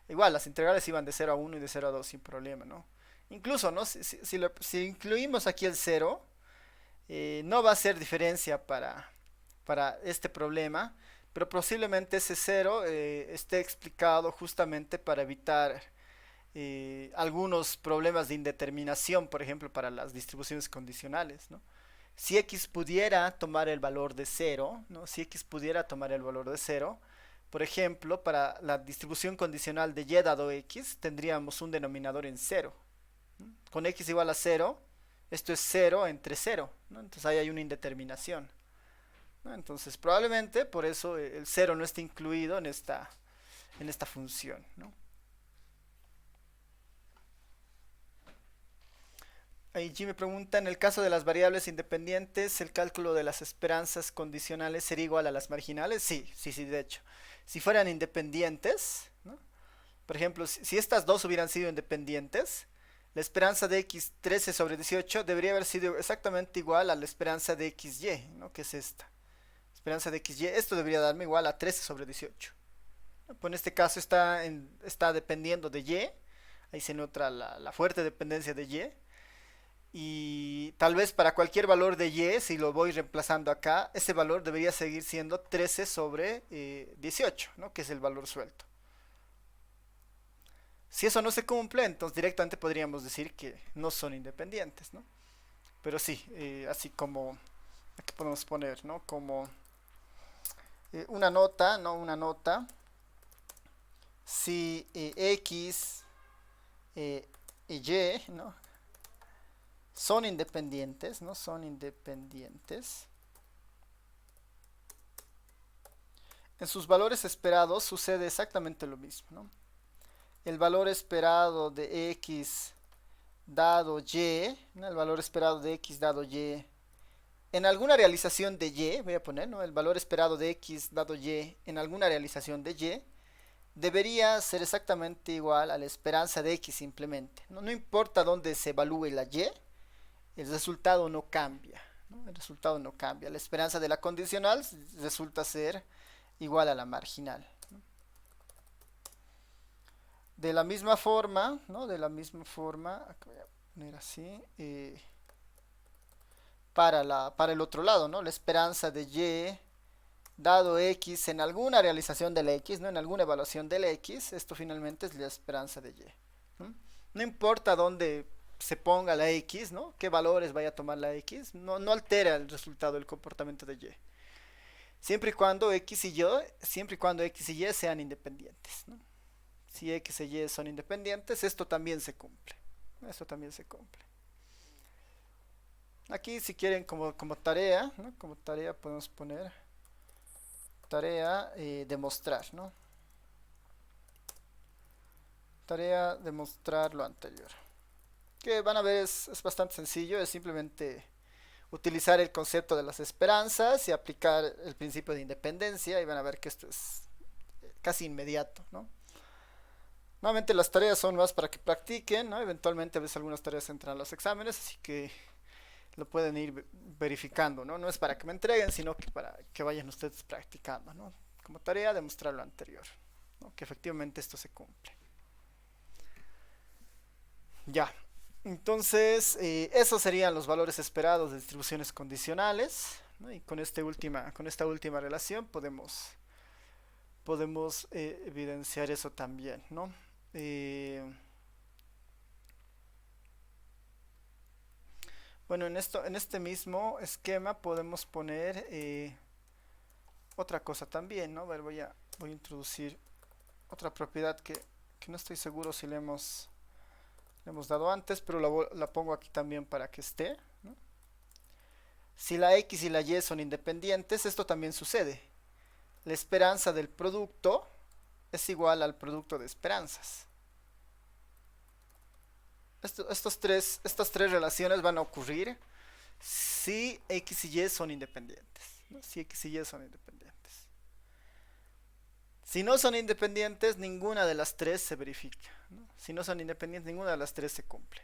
igual las integrales iban de 0 a 1 y de 0 a 2 sin problema, ¿no? Incluso, ¿no? Si incluimos aquí el 0, no va a hacer diferencia para este problema, pero posiblemente ese 0 esté explicado justamente para evitar algunos problemas de indeterminación, por ejemplo, para las distribuciones condicionales, ¿no? Si x pudiera tomar el valor de 0, ¿no? Si x pudiera tomar el valor de 0, por ejemplo, para la distribución condicional de y dado x, tendríamos un denominador en 0. ¿No? Con x igual a 0, esto es 0 entre 0, ¿no? Entonces ahí hay una indeterminación, ¿no? Entonces probablemente por eso el 0 no está incluido en esta función, ¿no? Ahí Jimmy pregunta, en el caso de las variables independientes, ¿el cálculo de las esperanzas condicionales sería igual a las marginales? Sí, de hecho. Si fueran independientes, ¿no? Por ejemplo, si estas dos hubieran sido independientes, la esperanza de x 13 sobre 18 debería haber sido exactamente igual a la esperanza de xy, ¿no? Que es esta. Esperanza de xy, esto debería darme igual a 13 sobre 18. Pues en este caso está dependiendo de y, ahí se nota la fuerte dependencia de y. Y tal vez para cualquier valor de y, si lo voy reemplazando acá, ese valor debería seguir siendo 13 sobre 18, ¿no? Que es el valor suelto. Si eso no se cumple, entonces directamente podríamos decir que no son independientes, ¿no? Pero sí, así como, aquí podemos poner, ¿no? Como una nota, ¿no? Una nota, si x y y, ¿no? Son independientes, ¿no? Son independientes. en sus valores esperados sucede exactamente lo mismo, ¿no? El valor esperado de x dado y, ¿no? El valor esperado de x dado y, en alguna realización de y, voy a poner, ¿no? El valor esperado de x dado y en alguna realización de y, debería ser exactamente igual a la esperanza de x simplemente, ¿no? No importa dónde se evalúe la y, el resultado no cambia, ¿no? El resultado no cambia. La esperanza de la condicional resulta ser igual a la marginal, ¿no? De la misma forma, ¿no? De la misma forma, acá voy a poner así, para el otro lado, ¿no? La esperanza de y dado x en alguna realización del x, ¿no? En alguna evaluación del x, esto finalmente es la esperanza de y, ¿no? No importa dónde se ponga la x, ¿no? Qué valores vaya a tomar la x, no altera el resultado del comportamiento de y. Siempre y cuando x y y sean independientes, ¿no? Si x y y son independientes, esto también se cumple. Esto también se cumple. Aquí si quieren como tarea, ¿no? Como tarea podemos poner tarea demostrar, ¿no? Tarea demostrar lo anterior. Que van a ver es bastante sencillo, es simplemente utilizar el concepto de las esperanzas y aplicar el principio de independencia y van a ver que esto es casi inmediato, ¿no? Nuevamente las tareas son más para que practiquen, ¿no? Eventualmente a veces algunas tareas entran a los exámenes, así que lo pueden ir verificando, ¿no? No es para que me entreguen, sino que para que vayan ustedes practicando, ¿no? Como tarea demostrar lo anterior, ¿no? Que efectivamente esto se cumple. Ya, entonces esos serían los valores esperados de distribuciones condicionales, ¿no? Y con esta última relación podemos evidenciar eso también, ¿no? Bueno, en este mismo esquema podemos poner otra cosa también, ¿no? A ver, voy a introducir otra propiedad que no estoy seguro si le hemos dado antes, pero la pongo aquí también para que esté, ¿no? Si la x y la y son independientes, esto también sucede. La esperanza del producto es igual al producto de esperanzas. Estas tres relaciones van a ocurrir si x y y son independientes, ¿no? Si x y y son independientes. Si no son independientes, ninguna de las tres se verifica, ¿no? Si no son independientes, ninguna de las tres se cumple.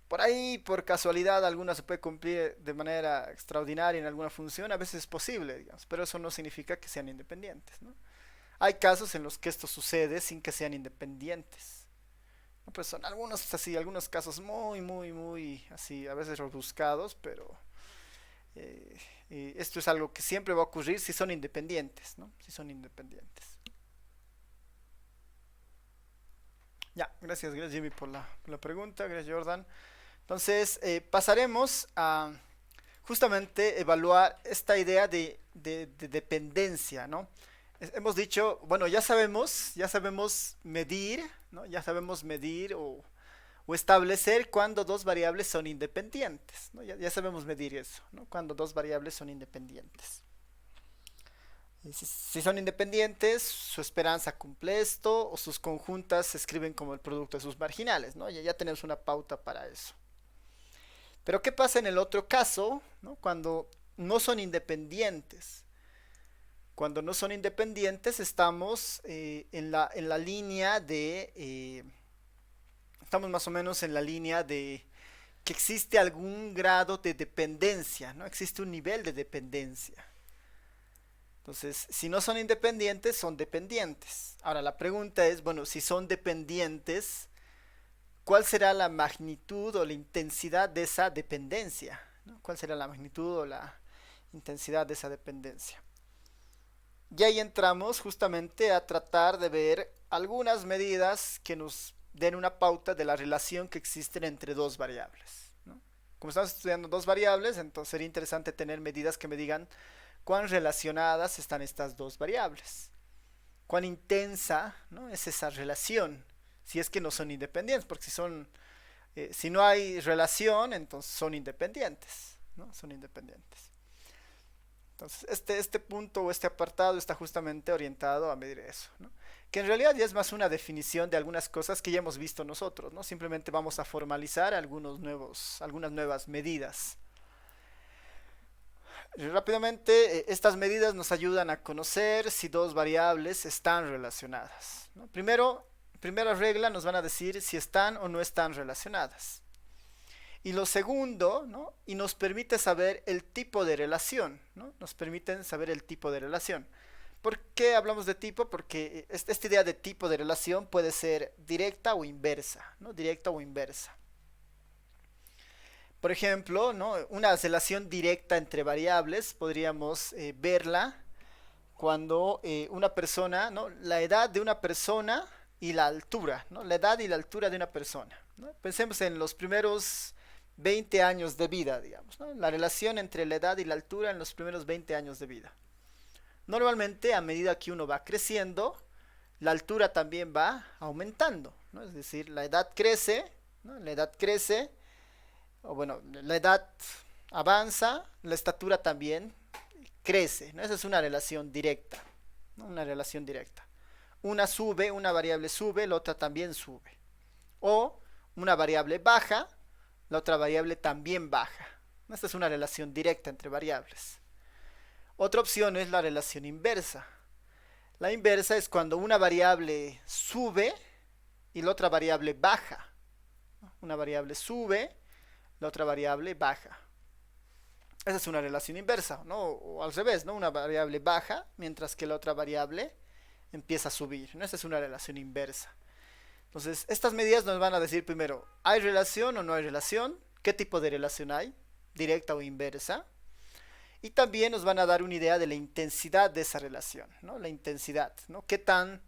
Por ahí, por casualidad, alguna se puede cumplir de manera extraordinaria en alguna función, a veces es posible, digamos, pero eso no significa que sean independientes, ¿no? Hay casos en los que esto sucede sin que sean independientes. Pues son algunos así, algunos casos muy así, a veces rebuscados, pero esto es algo que siempre va a ocurrir si son independientes, ¿no? Si son independientes. Ya, gracias Jimmy por la pregunta, gracias Jordan. Entonces, pasaremos a justamente evaluar esta idea de dependencia, ¿no? Hemos dicho, bueno, ya sabemos medir, ¿no? Ya sabemos medir o establecer cuando dos variables son independientes, ¿no? Ya sabemos medir eso, ¿no? Cuando dos variables son independientes. Si son independientes, su esperanza cumple esto, o sus conjuntas se escriben como el producto de sus marginales, ¿no? Ya tenemos una pauta para eso. Pero ¿qué pasa en el otro caso, ¿no? Cuando no son independientes? Cuando no son independientes estamos en la línea estamos más o menos en la línea de que existe algún grado de dependencia, ¿no? Existe un nivel de dependencia. Entonces, si no son independientes, son dependientes. Ahora, la pregunta es, bueno, si son dependientes, ¿cuál será la magnitud o la intensidad de esa dependencia? ¿No? ¿Cuál será la magnitud o la intensidad de esa dependencia? Y ahí entramos justamente a tratar de ver algunas medidas que nos den una pauta de la relación que existen entre dos variables, ¿no? Como estamos estudiando dos variables, entonces sería interesante tener medidas que me digan cuán relacionadas están estas dos variables, cuán intensa, ¿no? Es esa relación, si es que no son independientes, porque si no hay relación, entonces son independientes, ¿no? Son independientes. Entonces, este punto o este apartado está justamente orientado a medir eso, ¿no? Que en realidad ya es más una definición de algunas cosas que ya hemos visto nosotros, ¿no? Simplemente vamos a formalizar algunas nuevas medidas. Rápidamente, estas medidas nos ayudan a conocer si dos variables están relacionadas, ¿no? Primera regla nos van a decir si están o no están relacionadas. Y lo segundo, ¿no? Y nos permite saber el tipo de relación, ¿no? Nos permiten saber el tipo de relación. ¿Por qué hablamos de tipo? Porque esta idea de tipo de relación puede ser directa o inversa, ¿no? Directa o inversa. Por ejemplo, ¿no? Una relación directa entre variables podríamos verla cuando una persona, ¿no? La edad de una persona y la altura, ¿no? La edad y la altura de una persona, ¿no? Pensemos en los primeros 20 años de vida, digamos, ¿no? La relación entre la edad y la altura en los primeros 20 años de vida. Normalmente, a medida que uno va creciendo, la altura también va aumentando, ¿no? Es decir, la edad crece, ¿no? La edad crece, o bueno, la edad avanza, la estatura también crece, ¿no? Esa es una relación directa, ¿no? Una relación directa. Una sube, una variable sube, la otra también sube. O una variable baja, la otra variable también baja. Esta es una relación directa entre variables. Otra opción es la relación inversa. La inversa es cuando una variable sube y la otra variable baja. Una variable sube, la otra variable baja. Esa es una relación inversa, ¿no? O al revés, ¿no? Una variable baja mientras que la otra variable empieza a subir, ¿no? Esa es una relación inversa. Entonces, estas medidas nos van a decir primero, ¿hay relación o no hay relación? ¿Qué tipo de relación hay? ¿Directa o inversa? Y también nos van a dar una idea de la intensidad de esa relación, ¿no? La intensidad, ¿no? ¿Qué tan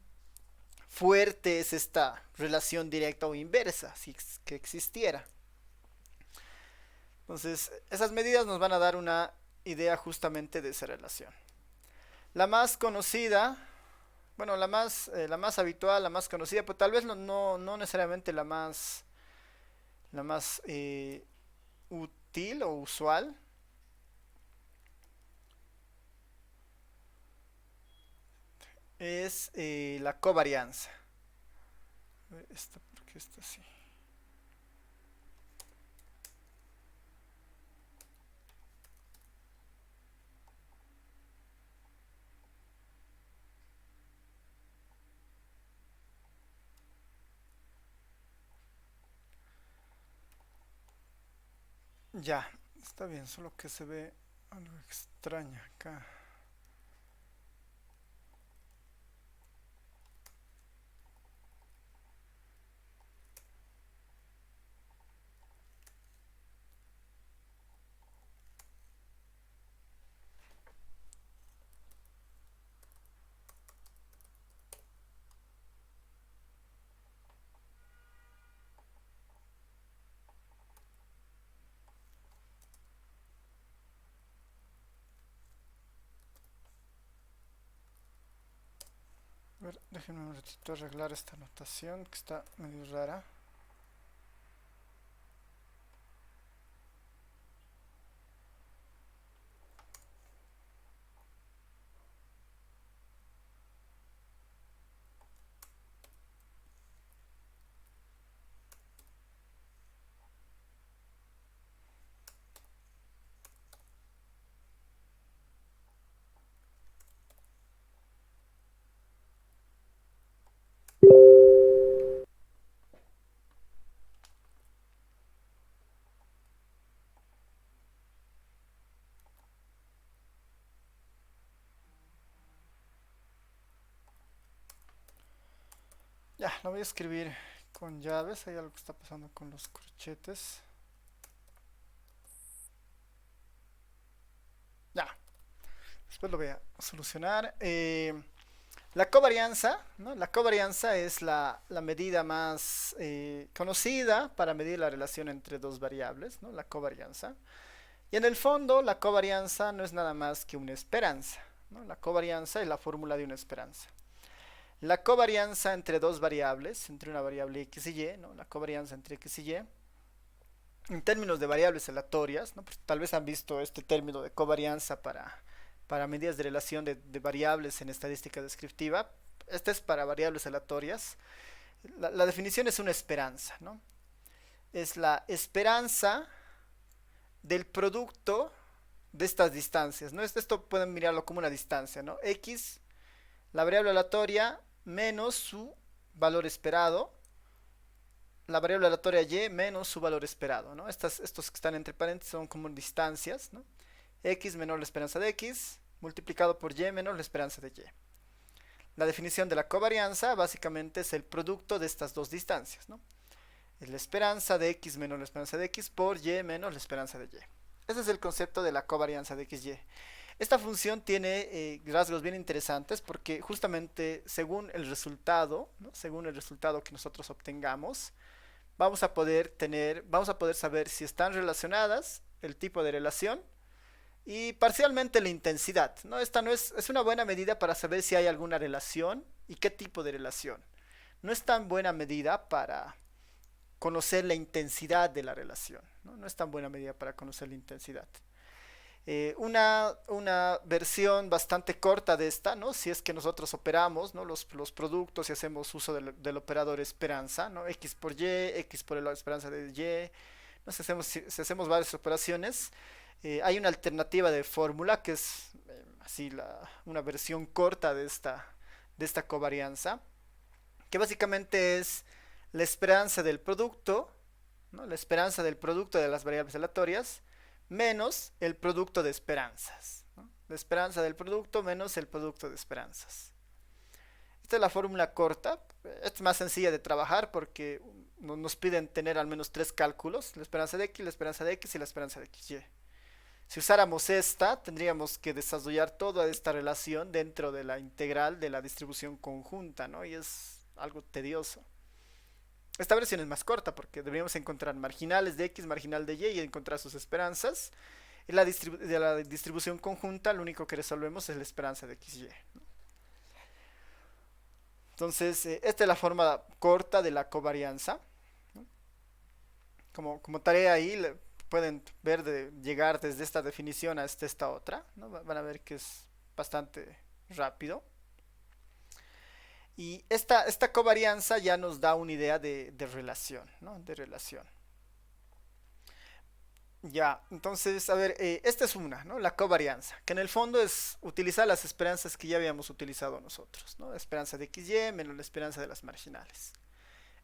fuerte es esta relación directa o inversa, si es que existiera? Entonces, esas medidas nos van a dar una idea justamente de esa relación. La más conocida, bueno, la más habitual, la más conocida, pero tal vez no necesariamente la más útil o usual, es la covarianza. Esta, porque está así. Ya, está bien, solo que se ve algo extraño acá. A ver, déjenme un ratito arreglar esta notación que está medio rara. Ya, lo voy a escribir con llaves. Hay algo que está pasando con los corchetes. Ya, después lo voy a solucionar. La covarianza, ¿no? La covarianza es la medida más conocida para medir la relación entre dos variables, ¿no? La covarianza. Y en el fondo, la covarianza no es nada más que una esperanza, ¿no? La covarianza es la fórmula de una esperanza. La covarianza entre dos variables, entre una variable x y y, ¿no? La covarianza entre x y y, en términos de variables aleatorias, ¿no? Pues tal vez han visto este término de covarianza para para medidas de relación de variables en estadística descriptiva. Esta es para variables aleatorias. La definición es una esperanza, ¿no? Es la esperanza del producto de estas distancias, ¿no? Esto pueden mirarlo como una distancia, ¿no? X, la variable aleatoria, menos su valor esperado, la variable aleatoria y menos su valor esperado, ¿no? Estos que están entre paréntesis son como distancias, ¿no? X menor la esperanza de X, multiplicado por Y menor la esperanza de Y. La definición de la covarianza básicamente es el producto de estas dos distancias, ¿no? Es la esperanza de X menos la esperanza de X por Y menos la esperanza de Y. Ese es el concepto de la covarianza de XY. Esta función tiene rasgos bien interesantes porque justamente según el resultado, ¿no? Según el resultado que nosotros obtengamos, vamos a poder saber si están relacionadas, el tipo de relación y parcialmente la intensidad, ¿no? Esta no es una buena medida para saber si hay alguna relación y qué tipo de relación. No es tan buena medida para conocer la intensidad de la relación, ¿no? No es tan buena medida para conocer la intensidad. Una versión bastante corta de esta, ¿no? Si es que nosotros operamos, ¿no? los productos y hacemos uso del operador esperanza, ¿no? X por Y, X por la esperanza de Y, ¿no? Si hacemos varias operaciones, hay una alternativa de fórmula que es así una versión corta de esta covarianza, que básicamente es la esperanza del producto, ¿no? La esperanza del producto de las variables aleatorias menos el producto de esperanzas, ¿no? La esperanza del producto menos el producto de esperanzas. Esta es la fórmula corta. Es más sencilla de trabajar porque nos piden tener al menos tres cálculos: la esperanza de X, la esperanza de X y la esperanza de XY. Si usáramos esta, tendríamos que desarrollar toda esta relación dentro de la integral de la distribución conjunta, ¿no? Y es algo tedioso. Esta versión es más corta porque deberíamos encontrar marginales de X, marginal de Y encontrar sus esperanzas. En de la distribución conjunta lo único que resolvemos es la esperanza de XY, ¿no? Entonces, esta es la forma corta de la covarianza, ¿no? Como tarea ahí pueden ver de llegar desde esta definición hasta esta otra, ¿no? Van a ver que es bastante rápido. Y esta covarianza ya nos da una idea de relación, ¿no? De relación. Ya, entonces, a ver, esta es una, ¿no? La covarianza, que en el fondo es utilizar las esperanzas que ya habíamos utilizado nosotros, ¿no? La esperanza de XY menos la esperanza de las marginales.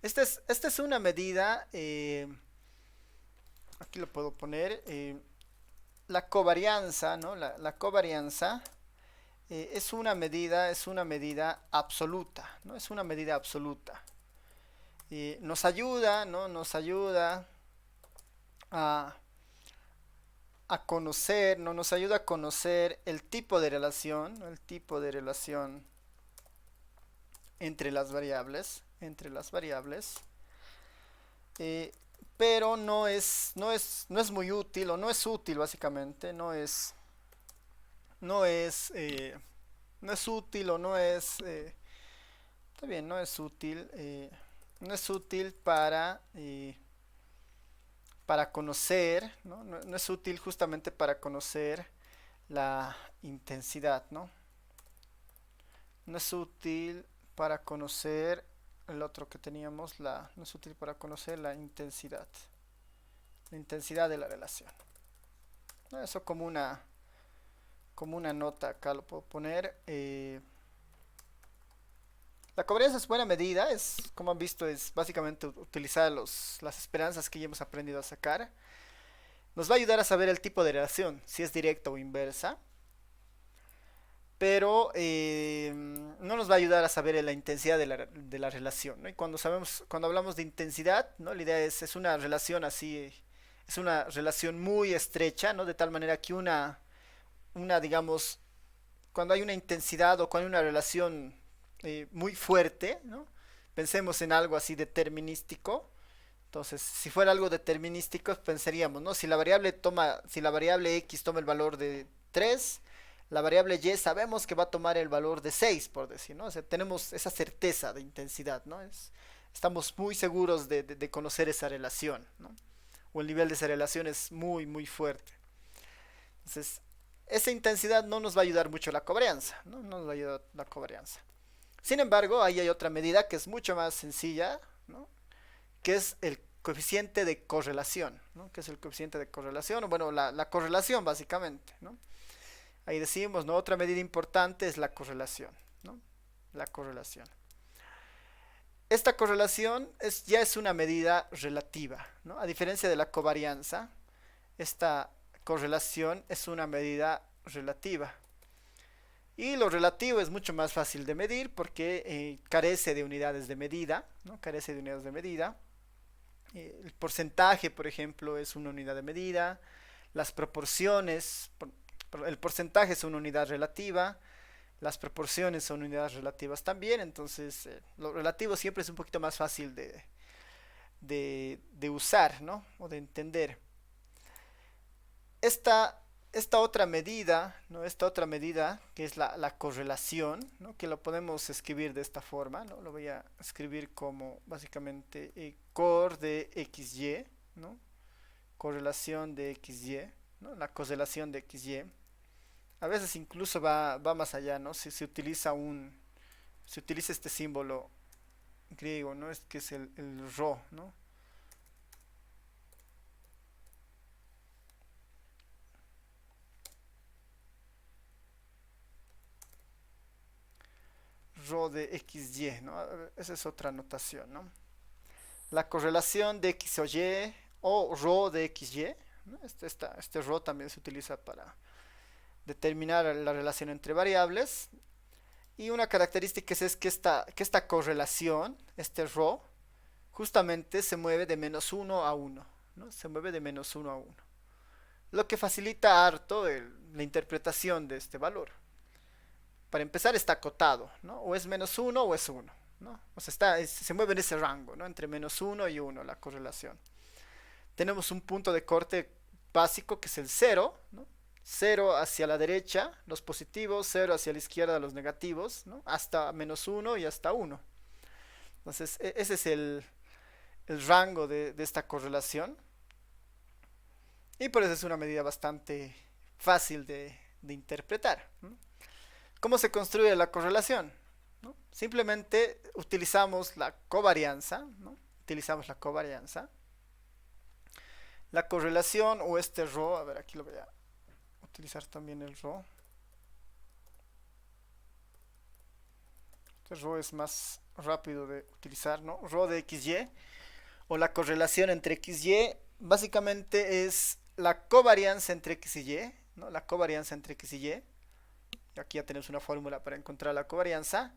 Esta es una medida, aquí lo puedo poner, la covarianza, ¿no? La covarianza es una medida absoluta, ¿no? Es una medida absoluta. Nos ayuda, ¿no? Nos ayuda a conocer, ¿no? Nos ayuda a conocer el tipo de relación, ¿no? El tipo de relación entre las variables, pero no es muy útil, o no es útil básicamente, no es útil o no es está bien, no es útil, no es útil para conocer, ¿no? No es útil justamente para conocer la intensidad, ¿no? No es útil para conocer el otro que teníamos, no es útil para conocer la intensidad de la relación, ¿no? Eso como una nota acá lo puedo poner. La covarianza es buena medida, como han visto, es básicamente utilizar las esperanzas que ya hemos aprendido a sacar. Nos va a ayudar a saber el tipo de relación, si es directa o inversa, pero no nos va a ayudar a saber la intensidad de la relación, ¿no? Y cuando hablamos de intensidad, ¿no? La idea es una relación así, es una relación muy estrecha, ¿no? De tal manera que digamos, cuando hay una intensidad o cuando hay una relación muy fuerte, ¿no? Pensemos en algo así determinístico. Entonces, si fuera algo determinístico, pensaríamos, ¿no? Si la variable X toma el valor de 3, la variable Y sabemos que va a tomar el valor de 6, por decir, ¿no? O sea, tenemos esa certeza de intensidad, ¿no? Estamos muy seguros de conocer esa relación, ¿no? O el nivel de esa relación es muy, muy fuerte. Entonces, esa intensidad no nos va a ayudar mucho la covarianza, ¿no? No nos va a ayudar la covarianza. Sin embargo, ahí hay otra medida que es mucho más sencilla, ¿no? Que es el coeficiente de correlación, ¿no? Que es el coeficiente de correlación, o bueno, la correlación básicamente, ¿no? Ahí decimos, ¿no? Otra medida importante es la correlación, ¿no? La correlación. Esta correlación ya es una medida relativa, ¿no? A diferencia de la covarianza, esta correlación es una medida relativa. Y lo relativo es mucho más fácil de medir porque carece de unidades de medida, ¿no? Carece de unidades de medida. El porcentaje, por ejemplo, es una unidad de medida. Las proporciones, el porcentaje es una unidad relativa. Las proporciones son unidades relativas también. Entonces, lo relativo siempre es un poquito más fácil de usar, ¿no? O de entender. Esta, esta otra medida, ¿no? Esta otra medida que es la correlación, ¿no? Que lo podemos escribir de esta forma, ¿no? Lo voy a escribir como básicamente cor de xy, ¿no? Correlación de xy, ¿no? La correlación de xy. A veces incluso va más allá, ¿no? Si se utiliza se utiliza este símbolo griego, ¿no? Es que es el rho, ¿no? Rho de xy, ¿no? Esa es otra notación, ¿no? La correlación de x o y o rho de xy, ¿no? Este rho también se utiliza para determinar la relación entre variables. Y una característica es que esta correlación, este rho, justamente se mueve de -1 a 1, ¿no? Se mueve de -1 a 1. Lo que facilita harto la interpretación de este valor. Para empezar está acotado, ¿no? O es -1 o es 1, ¿no? O sea, se mueve en ese rango, ¿no? Entre -1 y 1 la correlación. Tenemos un punto de corte básico que es el 0, ¿no? 0 hacia la derecha, los positivos, 0 hacia la izquierda, los negativos, ¿no? Hasta -1 y hasta 1. Entonces, ese es el rango de esta correlación. Y por eso es una medida bastante fácil de interpretar, ¿no? ¿Cómo se construye la correlación? ¿No? Simplemente utilizamos la covarianza, ¿no? Utilizamos la covarianza. La correlación o este rho, a ver, aquí lo voy a utilizar también el rho. Este rho es más rápido de utilizar, ¿no? Rho de xy o la correlación entre xy básicamente es la covarianza entre x y y, ¿no? La covarianza entre x y y. Aquí ya tenemos una fórmula para encontrar la covarianza,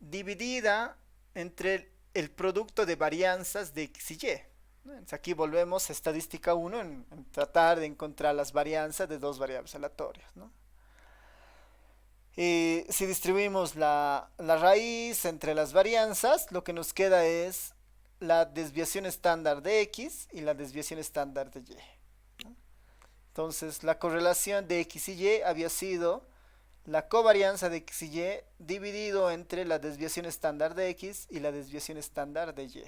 dividida entre el producto de varianzas de x y y. Entonces aquí volvemos a estadística 1 en tratar de encontrar las varianzas de dos variables aleatorias, ¿no? Y si distribuimos la raíz entre las varianzas, lo que nos queda es la desviación estándar de x y la desviación estándar de y, ¿no? Entonces la correlación de x y y había sido la covarianza de x y y dividido entre la desviación estándar de x y la desviación estándar de y.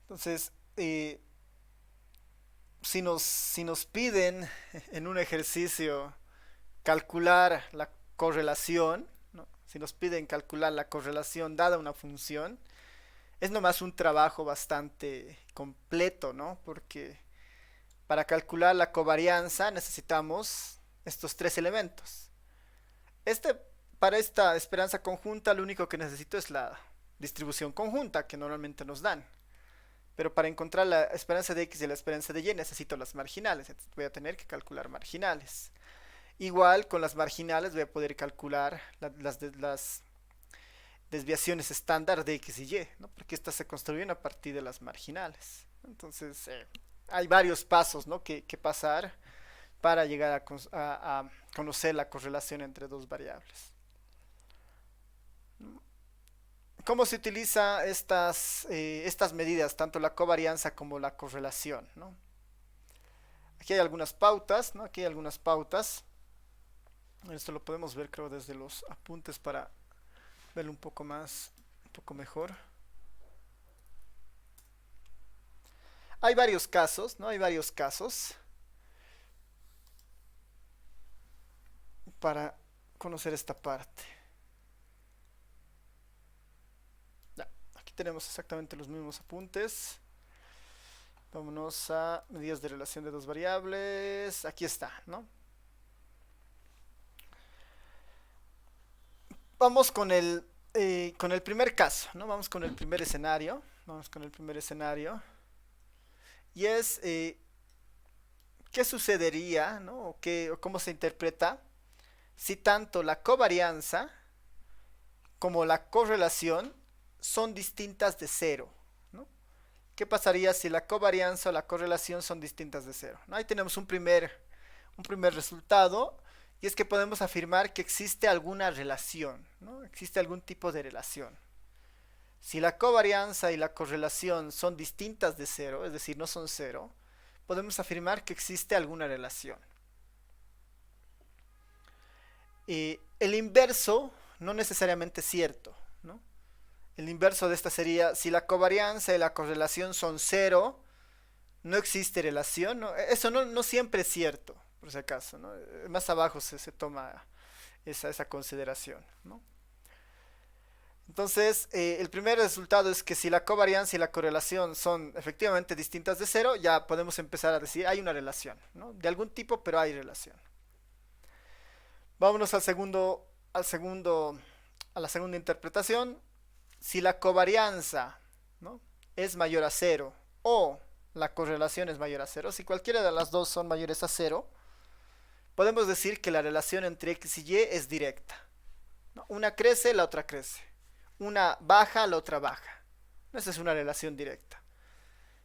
Entonces, si nos piden en un ejercicio calcular la correlación, ¿no? Si nos piden calcular la correlación dada una función, es nomás un trabajo bastante completo, ¿no? Porque para calcular la covarianza necesitamos estos tres elementos. Para esta esperanza conjunta lo único que necesito es la distribución conjunta que normalmente nos dan. Pero para encontrar la esperanza de x y la esperanza de y necesito las marginales. Entonces voy a tener que calcular marginales. Igual con las marginales voy a poder calcular las desviaciones estándar de x y y, ¿no? Porque estas se construyen a partir de las marginales. Entonces hay varios pasos, ¿no? que pasar para llegar a conocer la correlación entre dos variables. ¿Cómo se utiliza estas medidas, tanto la covarianza como la correlación, ¿no? Aquí hay algunas pautas, ¿no? Aquí hay algunas pautas. Esto lo podemos ver, creo, desde los apuntes para verlo un poco mejor. Hay varios casos, ¿no? Hay varios casos para conocer esta parte. Ya, aquí tenemos exactamente los mismos apuntes. Vámonos a medidas de relación de dos variables. Aquí está, ¿no? Vamos con el primer caso, ¿no? Vamos con el primer escenario. Vamos con el primer escenario. Y es, ¿qué sucedería, ¿no? O cómo se interpreta si tanto la covarianza como la correlación son distintas de cero, ¿no? ¿Qué pasaría si la covarianza o la correlación son distintas de cero? ¿No? Ahí tenemos un primer resultado, y es que podemos afirmar que existe alguna relación, ¿no? Existe algún tipo de relación. Si la covarianza y la correlación son distintas de cero, es decir, no son cero, podemos afirmar que existe alguna relación. El inverso no necesariamente es cierto, ¿no? El inverso de esta sería, si la covarianza y la correlación son cero, no existe relación, ¿no? Eso no siempre es cierto, por si acaso, ¿no? Más abajo se toma esa consideración, ¿no? Entonces, el primer resultado es que si la covarianza y la correlación son efectivamente distintas de cero, ya podemos empezar a decir hay una relación, ¿no? De algún tipo, pero hay relación. Vámonos a la segunda interpretación. Si la covarianza, ¿no? es mayor a cero o la correlación es mayor a cero, si cualquiera de las dos son mayores a cero, podemos decir que la relación entre x y y es directa, ¿no? Una crece, la otra crece. Una baja, la otra baja. Esa es una relación directa.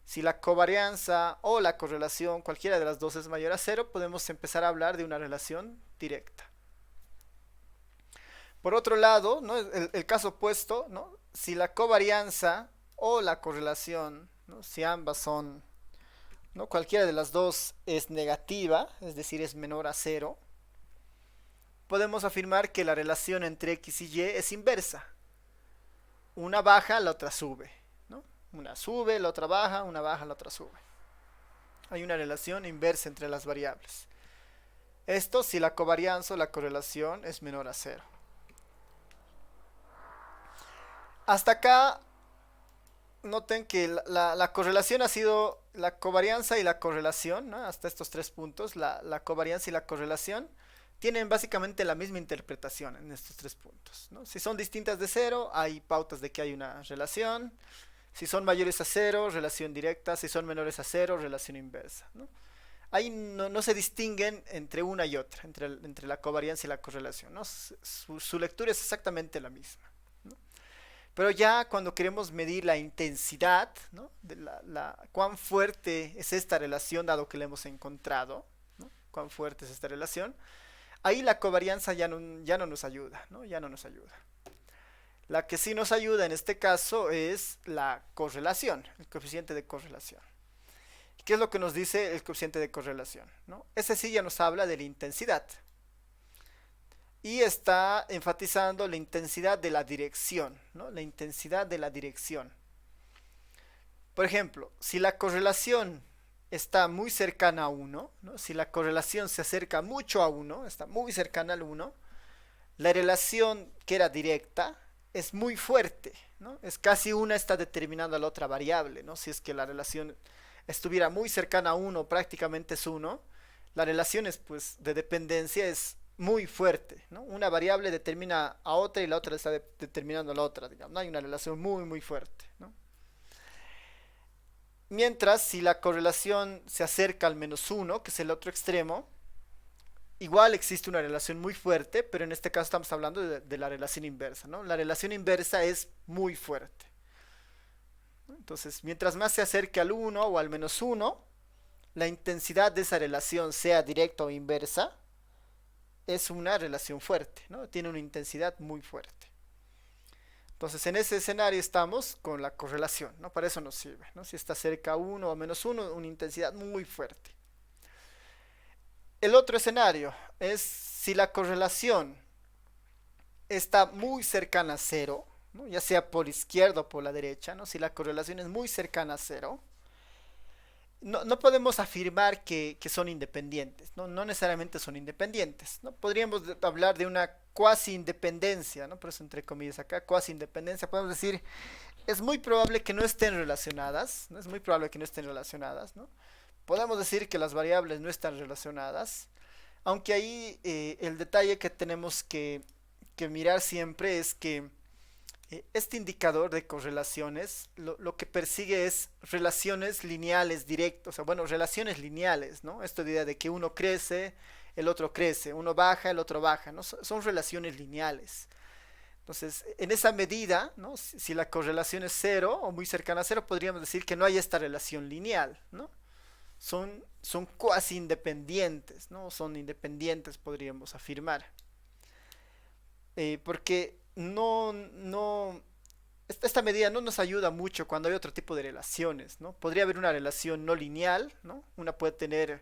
Si la covarianza o la correlación, cualquiera de las dos es mayor a cero, podemos empezar a hablar de una relación directa. Por otro lado, ¿no? el caso opuesto, ¿no? Si la covarianza o la correlación, ¿no? Si ambas son, ¿no? cualquiera de las dos es negativa, es decir, es menor a cero, podemos afirmar que la relación entre x y y es inversa. Una baja, la otra sube, ¿no? Una sube, la otra baja, una baja, la otra sube. Hay una relación inversa entre las variables. Esto si la covarianza o la correlación es menor a cero. Hasta acá, noten que la correlación ha sido la covarianza y la correlación, ¿no? Hasta estos tres puntos, la covarianza y la correlación tienen básicamente la misma interpretación en estos tres puntos, ¿no? Si son distintas de cero, hay pautas de que hay una relación. Si son mayores a cero, relación directa. Si son menores a cero, relación inversa, ¿no? Ahí no se distinguen entre una y otra, entre la covarianza y la correlación, ¿no? Su lectura es exactamente la misma, ¿no? Pero ya cuando queremos medir la intensidad, ¿no? de cuán fuerte es esta relación dado que la hemos encontrado, ¿no? Cuán fuerte es esta relación, ahí la covarianza ya no nos ayuda, ¿no? Ya no nos ayuda. La que sí nos ayuda en este caso es la correlación, el coeficiente de correlación. ¿Qué es lo que nos dice el coeficiente de correlación, ¿no? Ese sí ya nos habla de la intensidad. Y está enfatizando la intensidad de la dirección, ¿no? La intensidad de la dirección. Por ejemplo, si la correlación está muy cercana a 1, ¿no? Si la correlación se acerca mucho a 1, está muy cercana al 1, la relación que era directa es muy fuerte, ¿no? Es casi una está determinando a la otra variable, ¿no? Si es que la relación estuviera muy cercana a 1, prácticamente es 1, la relación es, pues, de dependencia es muy fuerte, ¿no? Una variable determina a otra y la otra está determinando a la otra, digamos, ¿no? Hay una relación muy fuerte, ¿no? Mientras, si la correlación se acerca al -1, que es el otro extremo, igual existe una relación muy fuerte, pero en este caso estamos hablando de la relación inversa, ¿no? La relación inversa es muy fuerte. Entonces, mientras más se acerque al 1 o al -1, la intensidad de esa relación, sea directa o inversa, es una relación fuerte, ¿no? Tiene una intensidad muy fuerte. Entonces, en ese escenario estamos con la correlación, ¿no? Para eso nos sirve, ¿no? Si está cerca a 1 o -1, una intensidad muy fuerte. El otro escenario es si la correlación está muy cercana a cero, ¿no? Ya sea por izquierda o por la derecha, ¿no? Si la correlación es muy cercana a cero, no podemos afirmar que son independientes, ¿no? No necesariamente son independientes, ¿no? Podríamos hablar de una cuasi independencia, ¿no? Por eso entre comillas acá, cuasi independencia, podemos decir, es muy probable que no estén relacionadas, ¿no? Es muy probable que no estén relacionadas, ¿no? Podemos decir que las variables no están relacionadas, aunque ahí el detalle que tenemos que mirar siempre es que este indicador de correlaciones lo que persigue es relaciones lineales directas, o sea, bueno, relaciones lineales, ¿no? Esta idea de que uno crece, el otro crece, uno baja, el otro baja, ¿no? Son relaciones lineales. Entonces, en esa medida, ¿no? Si la correlación es cero o muy cercana a cero, podríamos decir que no hay esta relación lineal, ¿no? Son cuasi independientes, ¿no? Son independientes, podríamos afirmar. Porque esta medida no nos ayuda mucho cuando hay otro tipo de relaciones, ¿no? Podría haber una relación no lineal, ¿no? Una puede tener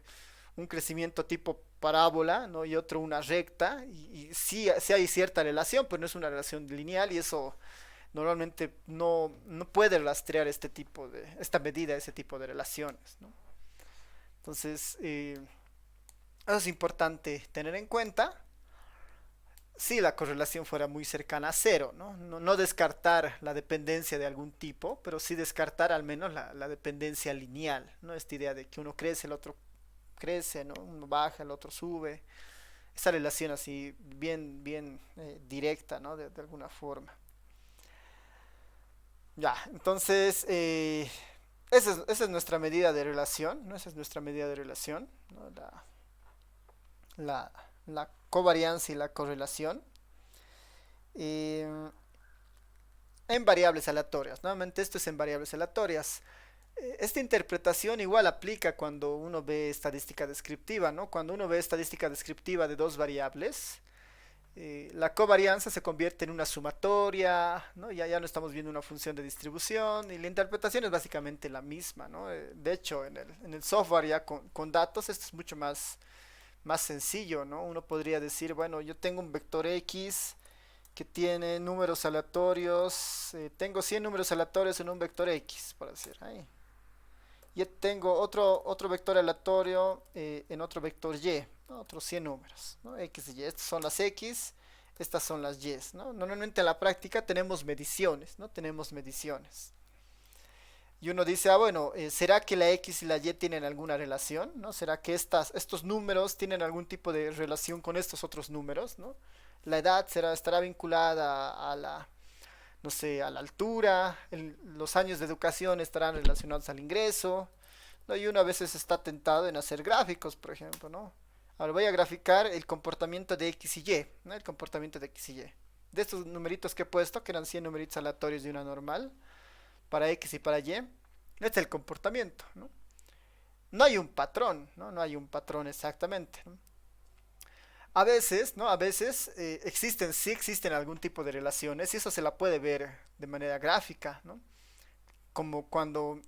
un crecimiento tipo parábola, ¿no? Y otro una recta, y sí hay cierta relación, pero no es una relación lineal y eso normalmente no puede rastrear esta medida, ese tipo de relaciones, ¿no? Entonces, eso es importante tener en cuenta si la correlación fuera muy cercana a cero, ¿no? No descartar la dependencia de algún tipo, pero sí descartar al menos la dependencia lineal, ¿no? Esta idea de que uno crece, el otro crece, ¿no? Uno baja, el otro sube. Esa relación así bien directa, ¿no? De alguna forma. Ya, entonces, esa es nuestra medida de relación, ¿no? Esa es nuestra medida de relación, ¿no? La, la covarianza y la correlación. Eh, en variables aleatorias. Nuevamente esto es en variables aleatorias. Esta interpretación igual aplica cuando uno ve estadística descriptiva, ¿no? Cuando uno ve estadística descriptiva de dos variables, la covarianza se convierte en una sumatoria, ¿no? Ya no estamos viendo una función de distribución y la interpretación es básicamente la misma, ¿no? De hecho, en el software ya con datos esto es mucho más sencillo, ¿no? Uno podría decir, bueno, yo tengo un vector X que tiene números aleatorios, tengo 100 números aleatorios en un vector X, por decir, ahí. Y tengo otro vector aleatorio en otro vector Y, ¿no? Otros 100 números, ¿no? X y Y. Estas son las X, estas son las Y, ¿no? Normalmente en la práctica tenemos mediciones, ¿no? Tenemos mediciones. Y uno dice, bueno, ¿será que la X y la Y tienen alguna relación? ¿No? ¿Será que estos números tienen algún tipo de relación con estos otros números? ¿No? La edad estará vinculada no sé, a la altura, los años de educación estarán relacionados al ingreso, ¿no? Y uno a veces está tentado en hacer gráficos, por ejemplo, ¿no? Ahora voy a graficar el comportamiento de X y Y, ¿no? El comportamiento de X y Y. De estos numeritos que he puesto, que eran 100 numeritos aleatorios de una normal, para X y para Y, este es el comportamiento, ¿no? No hay un patrón, ¿no? No hay un patrón exactamente, ¿no? A veces, ¿no? A veces sí existen algún tipo de relaciones y eso se la puede ver de manera gráfica, ¿no? Como cuando,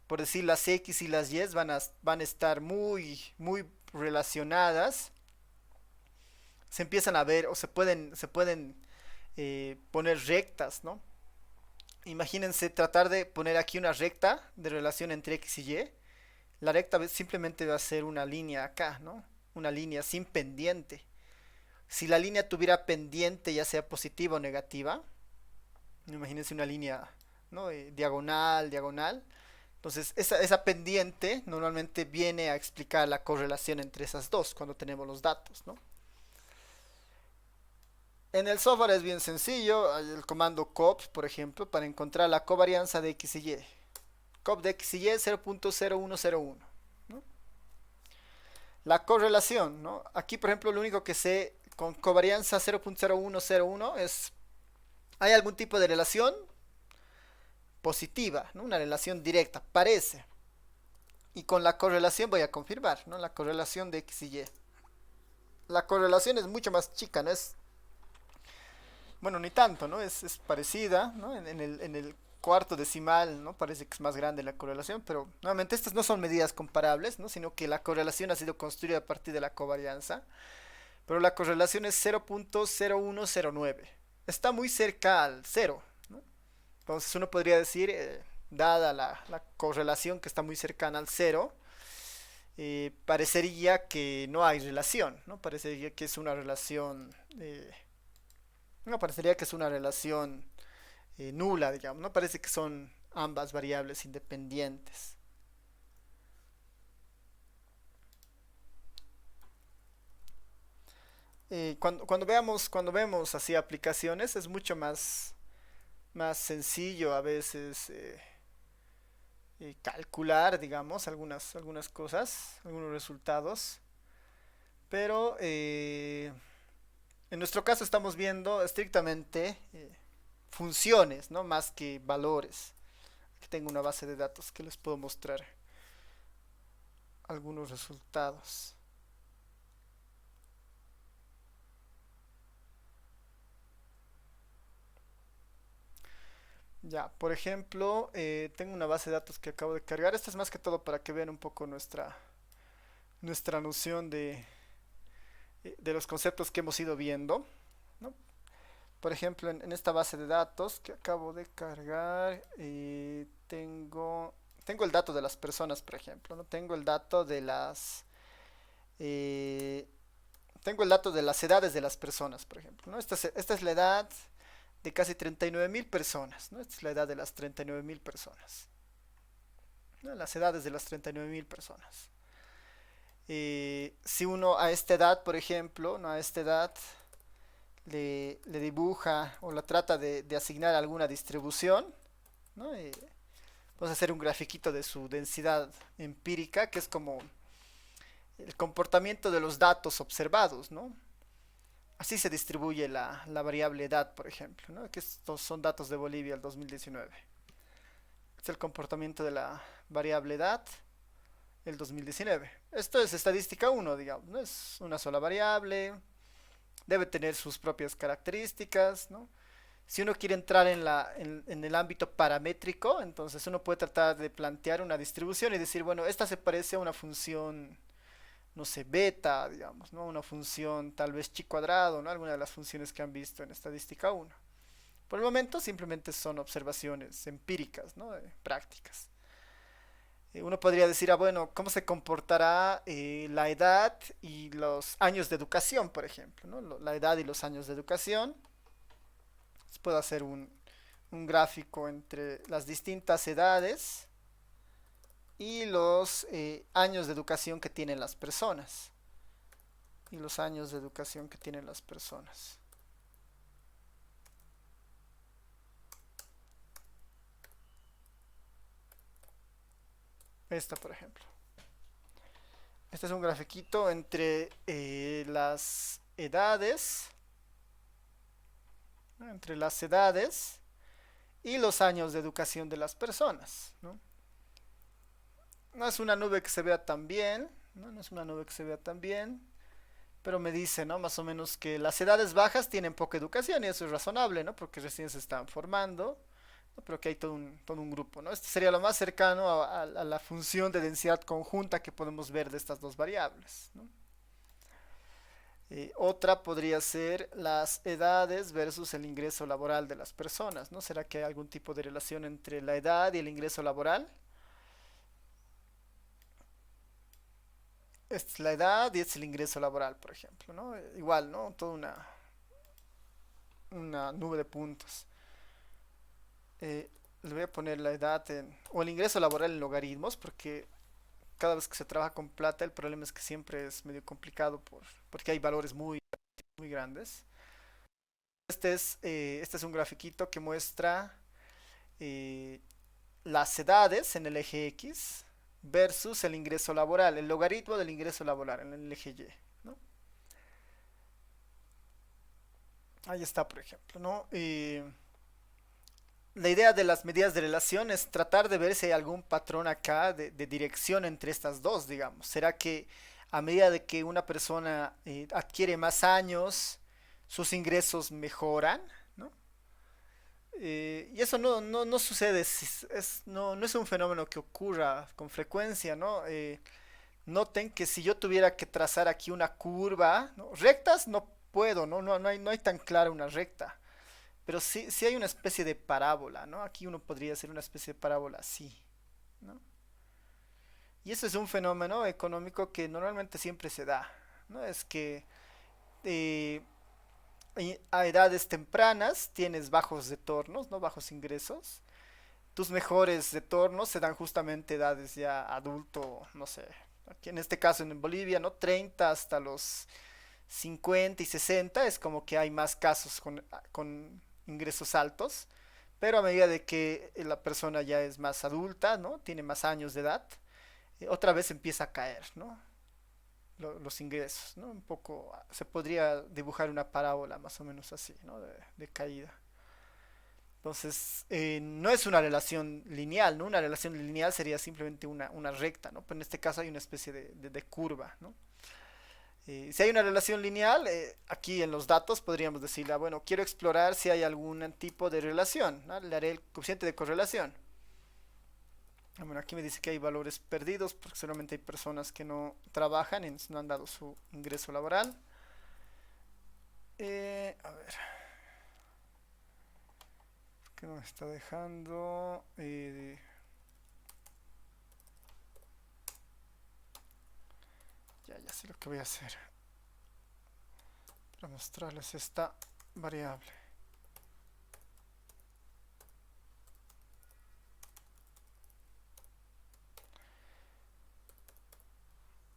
por decir, las X y las Y van a estar muy relacionadas, se empiezan a ver o se pueden poner rectas, ¿no? Imagínense tratar de poner aquí una recta de relación entre X y Y. La recta simplemente va a ser una línea acá, ¿no? Una línea sin pendiente. Si la línea tuviera pendiente, ya sea positiva o negativa, imagínense una línea, ¿no? Diagonal. Entonces, esa pendiente normalmente viene a explicar la correlación entre esas dos cuando tenemos los datos, ¿no? En el software es bien sencillo, hay el comando cop, por ejemplo, para encontrar la covarianza de X y Y. Cop de X y Y 0.0101, ¿no? La correlación, ¿no? Aquí, por ejemplo, lo único que sé con covarianza 0.0101 es, ¿hay algún tipo de relación? Positiva, ¿no? Una relación directa, parece. Y con la correlación voy a confirmar, ¿no? La correlación de X y Y. La correlación es mucho más chica, ¿no? Bueno, ni tanto, ¿no? Es parecida, ¿no? En el cuarto decimal, ¿no? Parece que es más grande la correlación, pero nuevamente estas no son medidas comparables, ¿no? Sino que la correlación ha sido construida a partir de la covarianza, pero la correlación es 0.0109. Está muy cerca al cero, ¿no? Entonces uno podría decir, dada la correlación que está muy cercana al cero, parecería que no hay relación, ¿no? Parecería que es una relación, no, parecería que es una relación nula, digamos, ¿no? Parece que son ambas variables independientes. Cuando vemos así aplicaciones es mucho más sencillo a veces calcular, digamos, algunas cosas, algunos resultados, pero en nuestro caso estamos viendo estrictamente funciones, ¿no? Más que valores. Aquí tengo una base de datos que les puedo mostrar algunos resultados. Ya, por ejemplo, tengo una base de datos que acabo de cargar. Esta es más que todo para que vean un poco nuestra noción de los conceptos que hemos ido viendo, ¿no? Por ejemplo, en esta base de datos que acabo de cargar, tengo el dato de las personas, por ejemplo, ¿no? Eh, tengo el dato de las edades de las personas, por ejemplo, ¿no? Esta es la edad de casi 39.000 personas, ¿no? Esta es la edad de las 39.000 personas, ¿no? Las edades de las 39.000 personas. Si uno a esta edad, por ejemplo, ¿no? A esta edad le dibuja o la trata de asignar alguna distribución, ¿no? Vamos a hacer un grafiquito de su densidad empírica, que es como el comportamiento de los datos observados, ¿no? Así se distribuye la variable edad, por ejemplo, ¿no? Que estos son datos de Bolivia al 2019. Este es el comportamiento de la variable edad el 2019. Esto es estadística uno, digamos, ¿no? Es una sola variable, debe tener sus propias características, ¿no? Si uno quiere entrar en el ámbito paramétrico, entonces uno puede tratar de plantear una distribución y decir, bueno, esta se parece a una función, no sé, beta, digamos, ¿no? Una función tal vez chi cuadrado, ¿no? Alguna de las funciones que han visto en estadística uno. Por el momento simplemente son observaciones empíricas, ¿no? Prácticas. Uno podría decir, bueno, ¿cómo se comportará la edad y los años de educación, por ejemplo, ¿no? La edad y los años de educación. Puedo hacer un gráfico entre las distintas edades y los años de educación que tienen las personas. Y los años de educación que tienen las personas. Esta, por ejemplo. Este es un grafiquito entre las edades, ¿no? Entre las edades y los años de educación de las personas, ¿no? No es una nube que se vea tan bien, ¿no? No es una nube que se vea tan bien, pero me dice, ¿no? Más o menos que las edades bajas tienen poca educación y eso es razonable, ¿no? Porque recién se están formando, ¿no? Pero que hay todo un grupo, ¿no? Este sería lo más cercano a la función de densidad conjunta que podemos ver de estas dos variables, ¿no? Otra podría ser las edades versus el ingreso laboral de las personas, ¿no? ¿Será que hay algún tipo de relación entre la edad y el ingreso laboral? Esta es la edad y este es el ingreso laboral, por ejemplo, ¿no? Igual, ¿no? Toda una nube de puntos. Le voy a poner la edad o el ingreso laboral en logaritmos, porque cada vez que se trabaja con plata, el problema es que siempre es medio complicado porque hay valores muy grandes. Este es un grafiquito que muestra eh, las edades en el eje X versus el ingreso laboral, el logaritmo del ingreso laboral en el eje Y, ¿no? Ahí está, por ejemplo, ¿no? La idea de las medidas de relación es tratar de ver si hay algún patrón acá de dirección entre estas dos, digamos. ¿Será que a medida de que una persona adquiere más años, sus ingresos mejoran, ¿no? Y eso no sucede, no es un fenómeno que ocurra con frecuencia, ¿no? Noten que si yo tuviera que trazar aquí una curva, ¿no? Rectas no puedo, ¿no? No hay tan clara una recta. pero sí hay una especie de parábola, ¿no? Aquí uno podría hacer una especie de parábola así, ¿no? Y eso es un fenómeno económico que normalmente siempre se da, ¿no? Es que eh, a edades tempranas tienes bajos retornos, ¿no? Bajos ingresos. Tus mejores retornos se dan justamente a edades ya adulto, no sé, aquí en este caso en Bolivia, ¿no? 30 hasta los 50 y 60 es como que hay más casos con ingresos altos, pero a medida de que la persona ya es más adulta, ¿no? Tiene más años de edad, otra vez empieza a caer, ¿no? Los ingresos, ¿no? Un poco, se podría dibujar una parábola más o menos así, ¿no? De caída. Entonces, no es una relación lineal, ¿no? Una relación lineal sería simplemente una recta, ¿no? Pero en este caso hay una especie de curva, ¿no? Si hay una relación lineal, aquí en los datos podríamos decirle, bueno, quiero explorar si hay algún tipo de relación, ¿no? Le haré el coeficiente de correlación. Bueno, aquí me dice que hay valores perdidos porque solamente hay personas que no trabajan y no han dado su ingreso laboral. A ver, ¿qué nos está dejando? Ya sé lo que voy a hacer para mostrarles esta variable.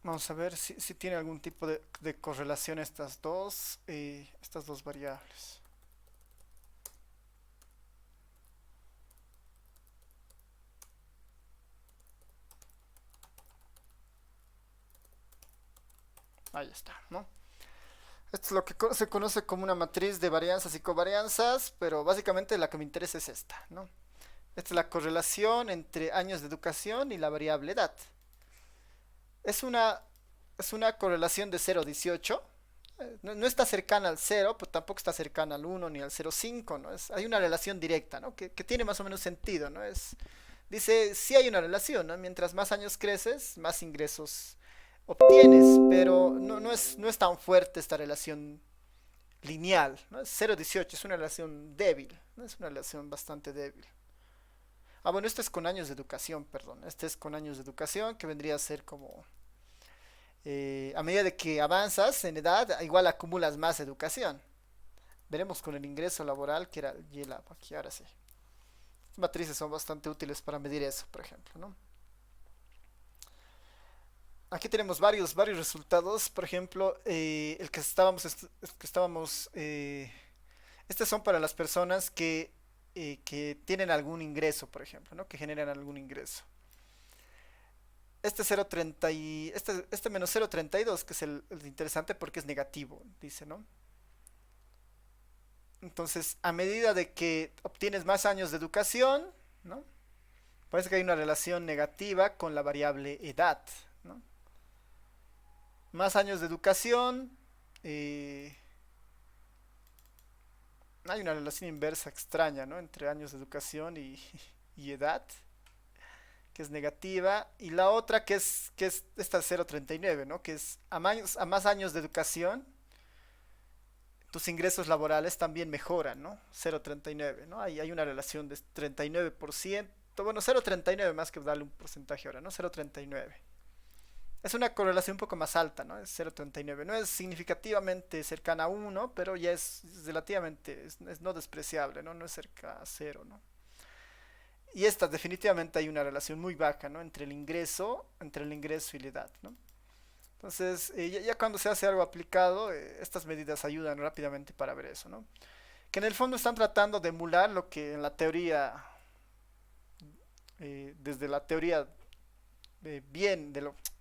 Vamos a ver si tiene algún tipo de correlación estas dos variables. Ahí está, ¿no? Esto es lo que se conoce como una matriz de varianzas y covarianzas, pero básicamente la que me interesa es esta, ¿no? Esta es la correlación entre años de educación y la variable edad. Es una, es una correlación de 0,18. No está cercana al 0, pero tampoco está cercana al 1 ni al 0,5, ¿no? Hay una relación directa, ¿no? Que tiene más o menos sentido, ¿no? Dice, sí hay una relación, ¿no? Mientras más años creces, más ingresos obtienes, pero no es tan fuerte esta relación lineal, ¿no? Es 0,18, es una relación débil, ¿no? Es una relación bastante débil. Ah, bueno, esto es con años de educación, perdón. Este es con años de educación, que vendría a ser como a medida de que avanzas en edad, igual acumulas más educación. Veremos con el ingreso laboral, que era YLAB aquí, ahora sí. Las matrices son bastante útiles para medir eso, por ejemplo, ¿no? Aquí tenemos varios resultados. Por ejemplo, el que estos son para las personas que tienen algún ingreso, por ejemplo, ¿no? Que generan algún ingreso. Este 0,30 este menos 0,32, que es el interesante porque es negativo, dice, ¿no? Entonces, a medida de que obtienes más años de educación, ¿no? Parece que hay una relación negativa con la variable edad, ¿no? Más años de educación, eh, hay una relación inversa extraña, ¿no? Entre años de educación y edad, que es negativa, y la otra que es esta 0,39, ¿no? Que es a más años de educación, tus ingresos laborales también mejoran, ¿no? 0,39, ¿no? Hay una relación de 39%, bueno, 0,39 más que darle un porcentaje ahora, ¿no? 0,39. Es una correlación un poco más alta, ¿no? Es 0,39. No es significativamente cercana a 1, pero ya es relativamente, es no despreciable, ¿no? No es cerca a 0, ¿no? Y esta definitivamente hay una relación muy baja, ¿no? Entre el ingreso y la edad, ¿no? Entonces, ya cuando se hace algo aplicado, estas medidas ayudan rápidamente para ver eso, ¿no? Que en el fondo están tratando de emular lo que en la teoría, desde la teoría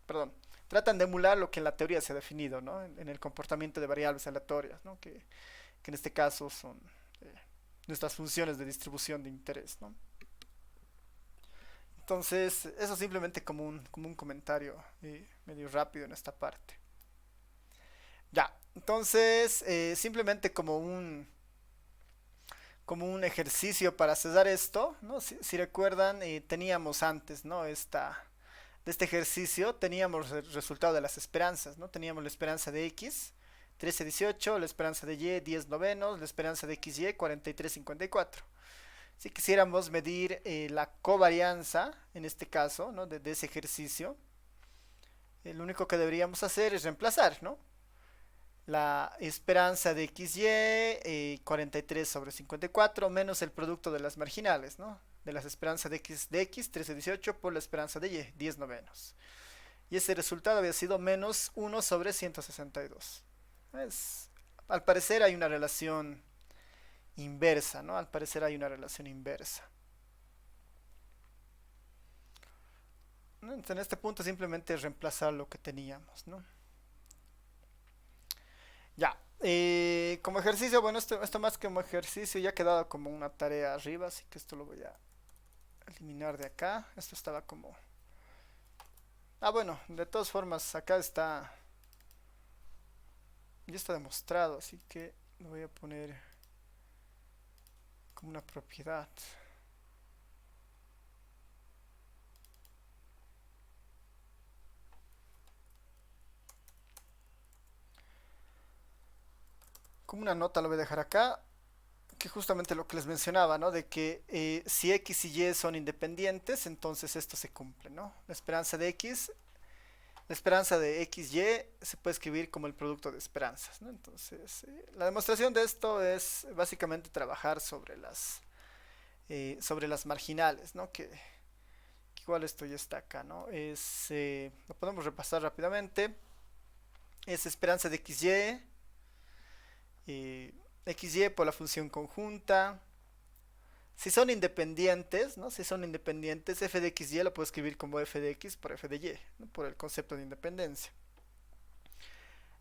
perdón, tratan de emular lo que en la teoría se ha definido, ¿no? En el comportamiento de variables aleatorias, ¿no? Que en este caso son eh, nuestras funciones de distribución de interés, ¿no? Entonces, eso simplemente como un comentario medio rápido en esta parte. Ya, entonces, simplemente como un ejercicio para cesar esto, ¿no? Si recuerdan, teníamos antes, ¿no? De este ejercicio teníamos el resultado de las esperanzas, ¿no? Teníamos la esperanza de X, 13,18, la esperanza de Y 10 novenos, la esperanza de XY 43,54. Si quisiéramos medir la covarianza, en este caso, ¿no? de ese ejercicio, lo único que deberíamos hacer es reemplazar, ¿no? La esperanza de XY, 43 sobre 54, menos el producto de las marginales, ¿no? De las esperanzas de X 13,18 por la esperanza de Y, 10 novenos. Y ese resultado había sido menos 1 sobre 162. Es, al parecer hay una relación inversa, ¿no? Al parecer hay una relación inversa. Entonces, en este punto simplemente reemplazar lo que teníamos, ¿no? Ya. Como ejercicio, bueno, esto más que como ejercicio ya ha quedado como una tarea arriba, así que esto lo voy a eliminar de acá. Esto estaba como... Ah, bueno, de todas formas, acá está... Ya está demostrado, así que lo voy a poner como una propiedad. Como una nota lo voy a dejar acá, que justamente lo que les mencionaba, ¿no? De que si X y Y son independientes, entonces esto se cumple, ¿no? La esperanza de X, Y se puede escribir como el producto de esperanzas, ¿no? Entonces, la demostración de esto es básicamente trabajar sobre las marginales, ¿no? Que igual esto ya está acá, ¿no? Lo podemos repasar rápidamente. Es esperanza de XY, XY por la función conjunta. Si son independientes, ¿no? Si son independientes, f de x y lo puedo escribir como f de x por f de y, ¿no? Por el concepto de independencia.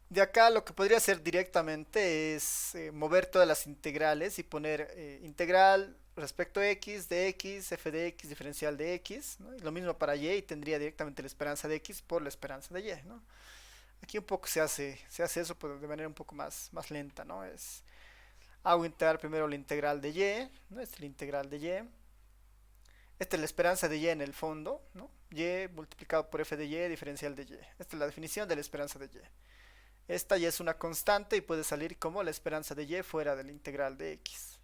De acá lo que podría hacer directamente es mover todas las integrales y poner integral respecto a x de x, f de x diferencial de x, ¿no? Y lo mismo para y tendría directamente la esperanza de x por la esperanza de y, ¿no? Aquí un poco se hace eso, pero de manera un poco más lenta, ¿no? Hago integrar primero la integral de y, ¿no? Esta es la integral de y. Esta es la esperanza de y en el fondo, ¿no? Y multiplicado por f de y diferencial de y. Esta es la definición de la esperanza de y. Esta ya es una constante y puede salir como la esperanza de y fuera de la integral de x.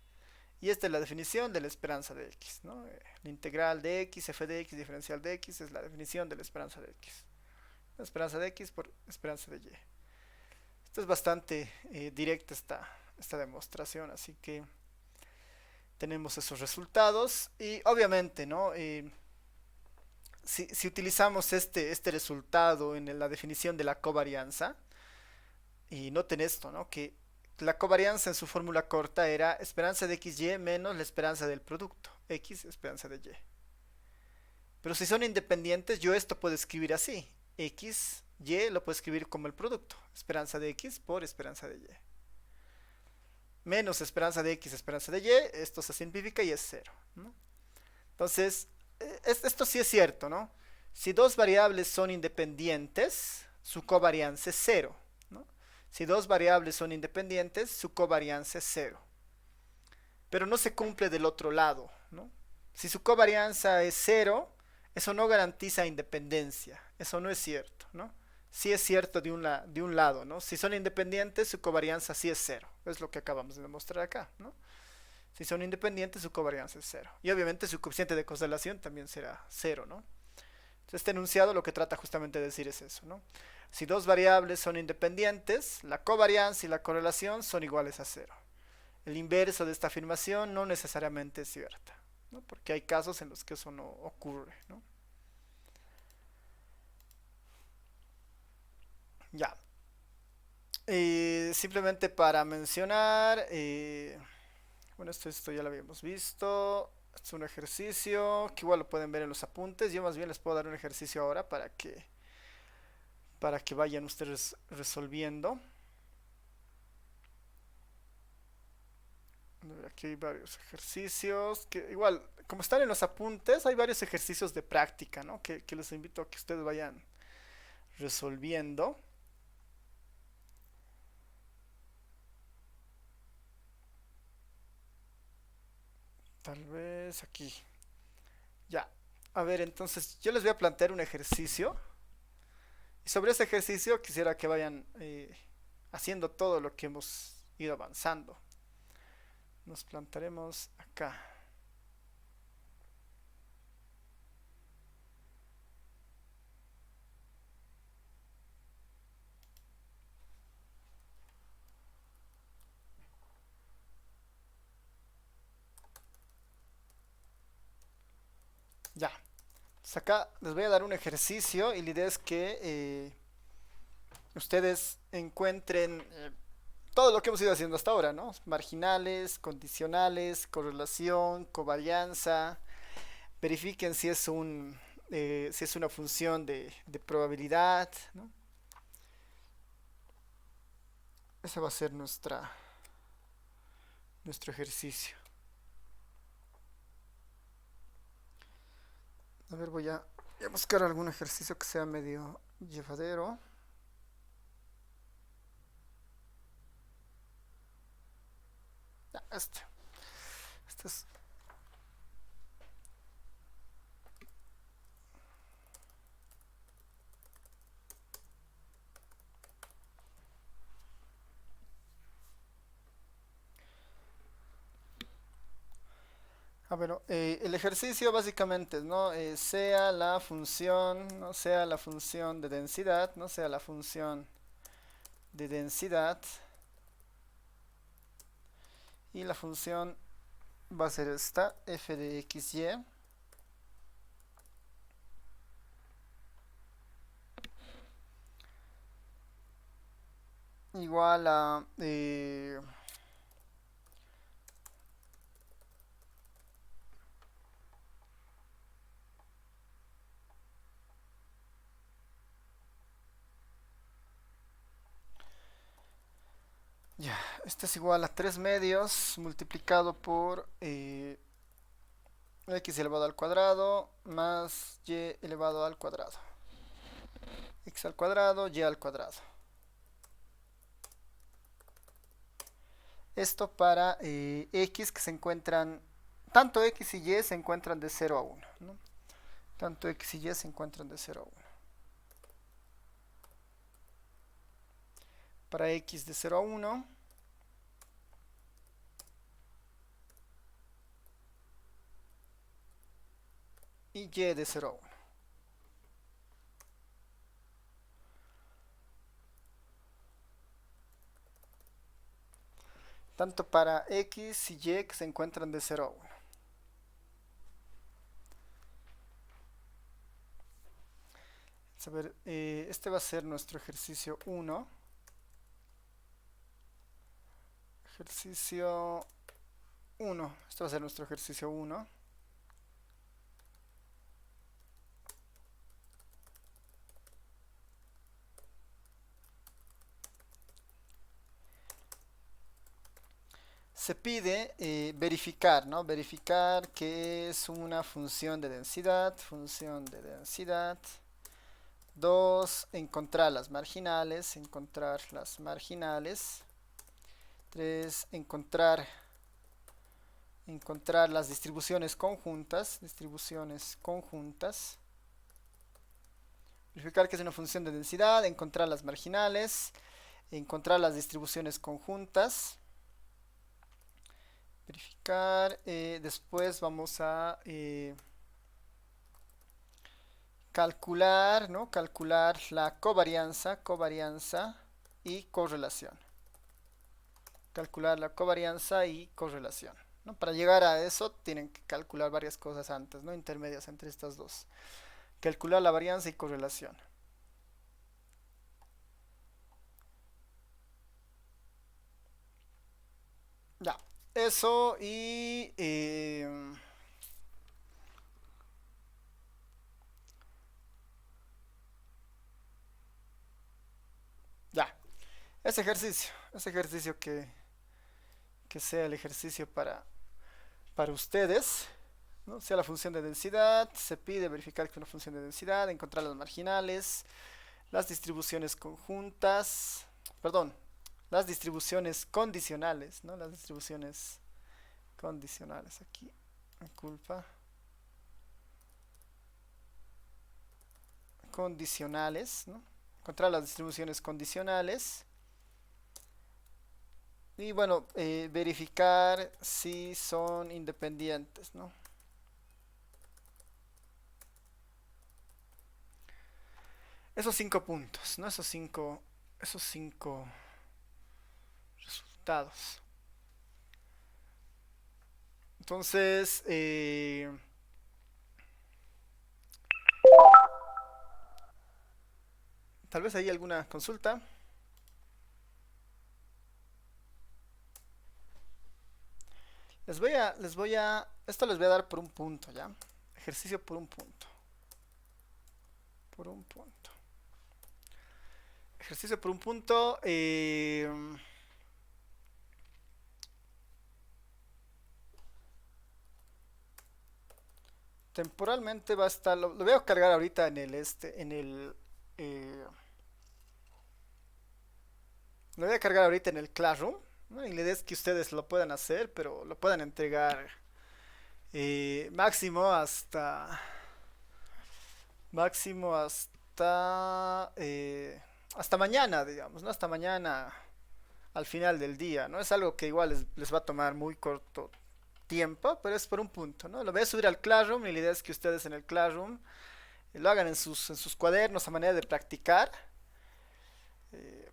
Y esta es la definición de la esperanza de x, ¿no? La integral de x, f de x diferencial de x es la definición de la esperanza de x. La esperanza de x por esperanza de y. Esto es bastante directa esta demostración, así que tenemos esos resultados y obviamente, ¿no? Si utilizamos este resultado en la definición de la covarianza, y noten esto, ¿no? Que la covarianza en su fórmula corta era esperanza de XY menos la esperanza del producto, X esperanza de Y. Pero si son independientes, yo esto puedo escribir así, X, Y lo puedo escribir como el producto, esperanza de X por esperanza de Y. Menos esperanza de X, esperanza de Y, esto se simplifica y es 0, ¿no? Entonces, esto sí es cierto, ¿no? Si dos variables son independientes, su covarianza es 0, ¿no? Si dos variables son independientes, su covarianza es 0. Pero no se cumple del otro lado, ¿no? Si su covarianza es 0, eso no garantiza independencia, eso no es cierto, ¿no? Sí es cierto de un lado, ¿no? Si son independientes, su covarianza sí es 0. Es lo que acabamos de demostrar acá, ¿no? Si son independientes, su covarianza es 0. Y obviamente su coeficiente de correlación también será 0, ¿no? Entonces, este enunciado lo que trata justamente de decir es eso, ¿no? Si dos variables son independientes, la covarianza y la correlación son iguales a 0. El inverso de esta afirmación no necesariamente es cierta, ¿no? Porque hay casos en los que eso no ocurre, ¿no? Ya. Simplemente para mencionar, bueno, esto ya lo habíamos visto. Es un ejercicio que igual lo pueden ver en los apuntes. Yo más bien les puedo dar un ejercicio ahora para que vayan ustedes resolviendo. Aquí hay varios ejercicios que igual, como están en los apuntes, hay varios ejercicios de práctica, ¿no? Que les invito a que ustedes vayan resolviendo. Tal vez aquí. Ya. A ver, entonces yo les voy a plantear un ejercicio. Y sobre ese ejercicio quisiera que vayan haciendo todo lo que hemos ido avanzando. Nos plantaremos acá. Ya. Pues acá les voy a dar un ejercicio y la idea es que ustedes encuentren todo lo que hemos ido haciendo hasta ahora, ¿no? Marginales, condicionales, correlación, covarianza. Verifiquen si es una función de probabilidad, ¿no? Ese va a ser nuestro ejercicio. A ver, voy a buscar algún ejercicio que sea medio llevadero. Ya, este es. Bueno, el ejercicio básicamente, ¿no? Sea la función, no sea la función de densidad, no sea la función de densidad y la función va a ser esta, f de xy igual a ya, este es igual a 3 medios multiplicado por x elevado al cuadrado más y elevado al cuadrado. X al cuadrado, y al cuadrado. Esto para x que se encuentran, tanto x y y se encuentran de 0 a 1, ¿no? Tanto x y y se encuentran de 0 a 1. Para x de 0 a 1, y y de 0 a 1. Tanto para x y y que se encuentran de 0 a 1. A ver, este va a ser nuestro ejercicio 1. Ejercicio 1. Este va a ser nuestro ejercicio 1. Se pide verificar, ¿no? Verificar que es una función de densidad. Función de densidad. 2. Encontrar las marginales. Encontrar las marginales. 3. Encontrar las distribuciones conjuntas. Distribuciones conjuntas. Verificar que es una función de densidad. Encontrar las marginales. Encontrar las distribuciones conjuntas. Verificar. Después vamos a calcular, ¿no? Calcular la covarianza y correlación. Calcular la covarianza y correlación, ¿no? Para llegar a eso tienen que calcular varias cosas antes, ¿no? Intermedias entre estas dos. Calcular la varianza y correlación. Ya, eso y ya, ese ejercicio que sea el ejercicio para ustedes, ¿no? Sea la función de densidad, se pide verificar que es una función de densidad, encontrar las marginales, las distribuciones conjuntas, perdón, las distribuciones condicionales, ¿no? Las distribuciones condicionales aquí, me culpa. Condicionales, ¿no? Encontrar las distribuciones condicionales Y bueno, verificar si son independientes, ¿no? Esos 5 puntos, ¿no? Esos cinco resultados. Entonces, tal vez hay alguna consulta. Esto les voy a dar por un punto, ¿ya? Ejercicio por un punto. Por un punto. Ejercicio por un punto. Temporalmente va a estar, lo voy a cargar ahorita eh, lo voy a cargar ahorita en el Classroom, ¿no? Y la idea es que ustedes lo puedan hacer, pero lo puedan entregar máximo hasta mañana, digamos, ¿no? Hasta mañana al final del día, ¿no? Es algo que igual les va a tomar muy corto tiempo, pero es por un punto, ¿no? Lo voy a subir al Classroom y la idea es que ustedes en el Classroom lo hagan en sus cuadernos a manera de practicar. Eh,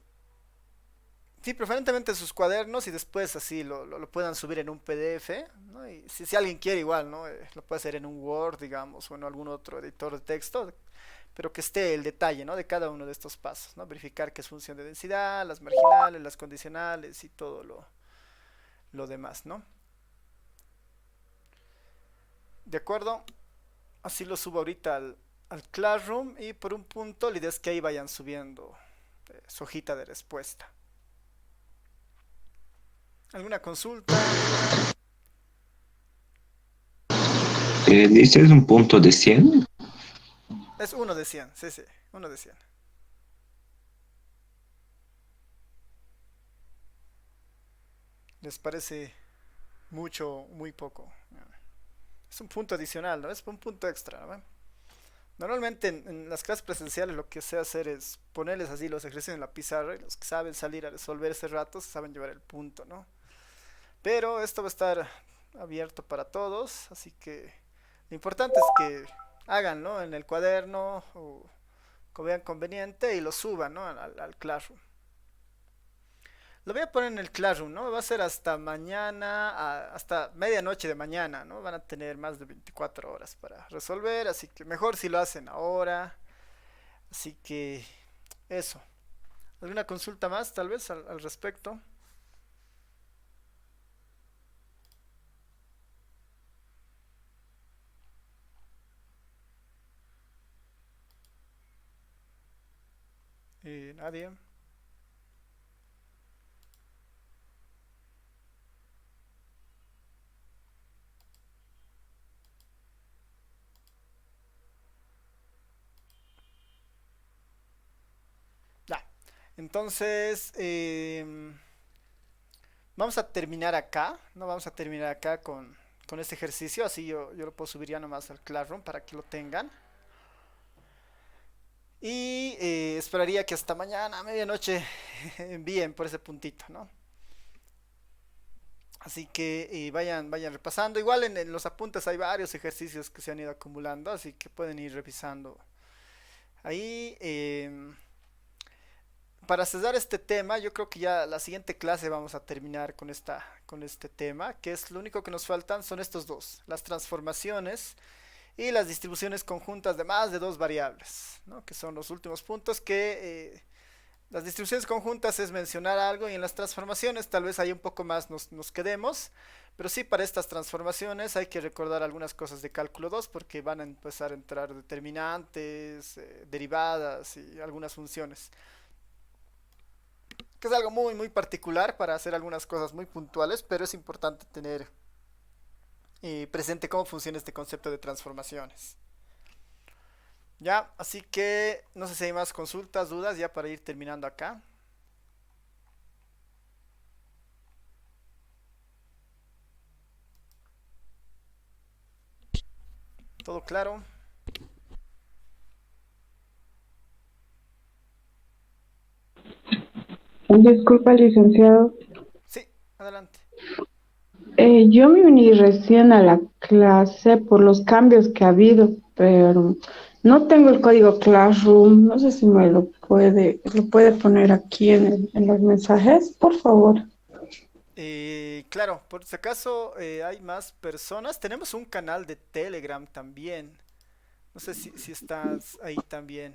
sí, preferentemente en sus cuadernos y después así lo puedan subir en un PDF, ¿no? Y si alguien quiere igual, ¿no? Lo puede hacer en un Word, digamos, o en algún otro editor de texto, pero que esté el detalle, ¿no? De cada uno de estos pasos, ¿no? Verificar que es función de densidad, las marginales, las condicionales y todo lo demás, ¿no? ¿De acuerdo? Así lo subo ahorita al Classroom y por un punto la idea es que ahí vayan subiendo su hojita de respuesta. ¿Alguna consulta, duda? ¿Dices un punto de 100? Es uno de 100, sí, sí, uno de 100. ¿Les parece mucho, muy poco? Es un punto adicional, ¿no? Es un punto extra, ¿no? Normalmente en las clases presenciales lo que sé hacer es ponerles así los ejercicios en la pizarra y los que saben salir a resolver ese rato saben llevar el punto, ¿no? Pero esto va a estar abierto para todos, así que lo importante es que hagan, ¿no? En el cuaderno o como vean conveniente y lo suban, ¿no? Al Classroom. Lo voy a poner en el Classroom, ¿no? Va a ser hasta mañana, hasta medianoche de mañana, ¿no? Van a tener más de 24 horas para resolver, así que mejor si lo hacen ahora. Así que eso. ¿Alguna consulta más tal vez al respecto? Nadie. Ya. Entonces, vamos a terminar acá, ¿no? Vamos a terminar acá con este ejercicio, así yo lo puedo subir ya nomás al Classroom para que lo tengan. Y esperaría que hasta mañana, a medianoche, envíen por ese puntito, ¿no? Así que vayan repasando. Igual en los apuntes hay varios ejercicios que se han ido acumulando, así que pueden ir revisando ahí. Para cerrar este tema, yo creo que ya la siguiente clase vamos a terminar con este tema, que es lo único que nos faltan son estos dos, las transformaciones y las distribuciones conjuntas de más de dos variables, ¿no? Que son los últimos puntos que las distribuciones conjuntas es mencionar algo y en las transformaciones tal vez ahí un poco más nos quedemos, pero sí para estas transformaciones hay que recordar algunas cosas de cálculo 2 porque van a empezar a entrar determinantes, derivadas y algunas funciones, que es algo muy muy particular para hacer algunas cosas muy puntuales, pero es importante tener presente cómo funciona este concepto de transformaciones. Ya, así que no sé si hay más consultas, dudas, ya para ir terminando acá. ¿Todo claro? Disculpa, licenciado. Sí. Yo me uní recién a la clase por los cambios que ha habido, pero no tengo el código Classroom. No sé si me lo puede poner aquí en los mensajes, por favor. Claro, por si acaso hay más personas. Tenemos un canal de Telegram también. No sé si estás ahí también.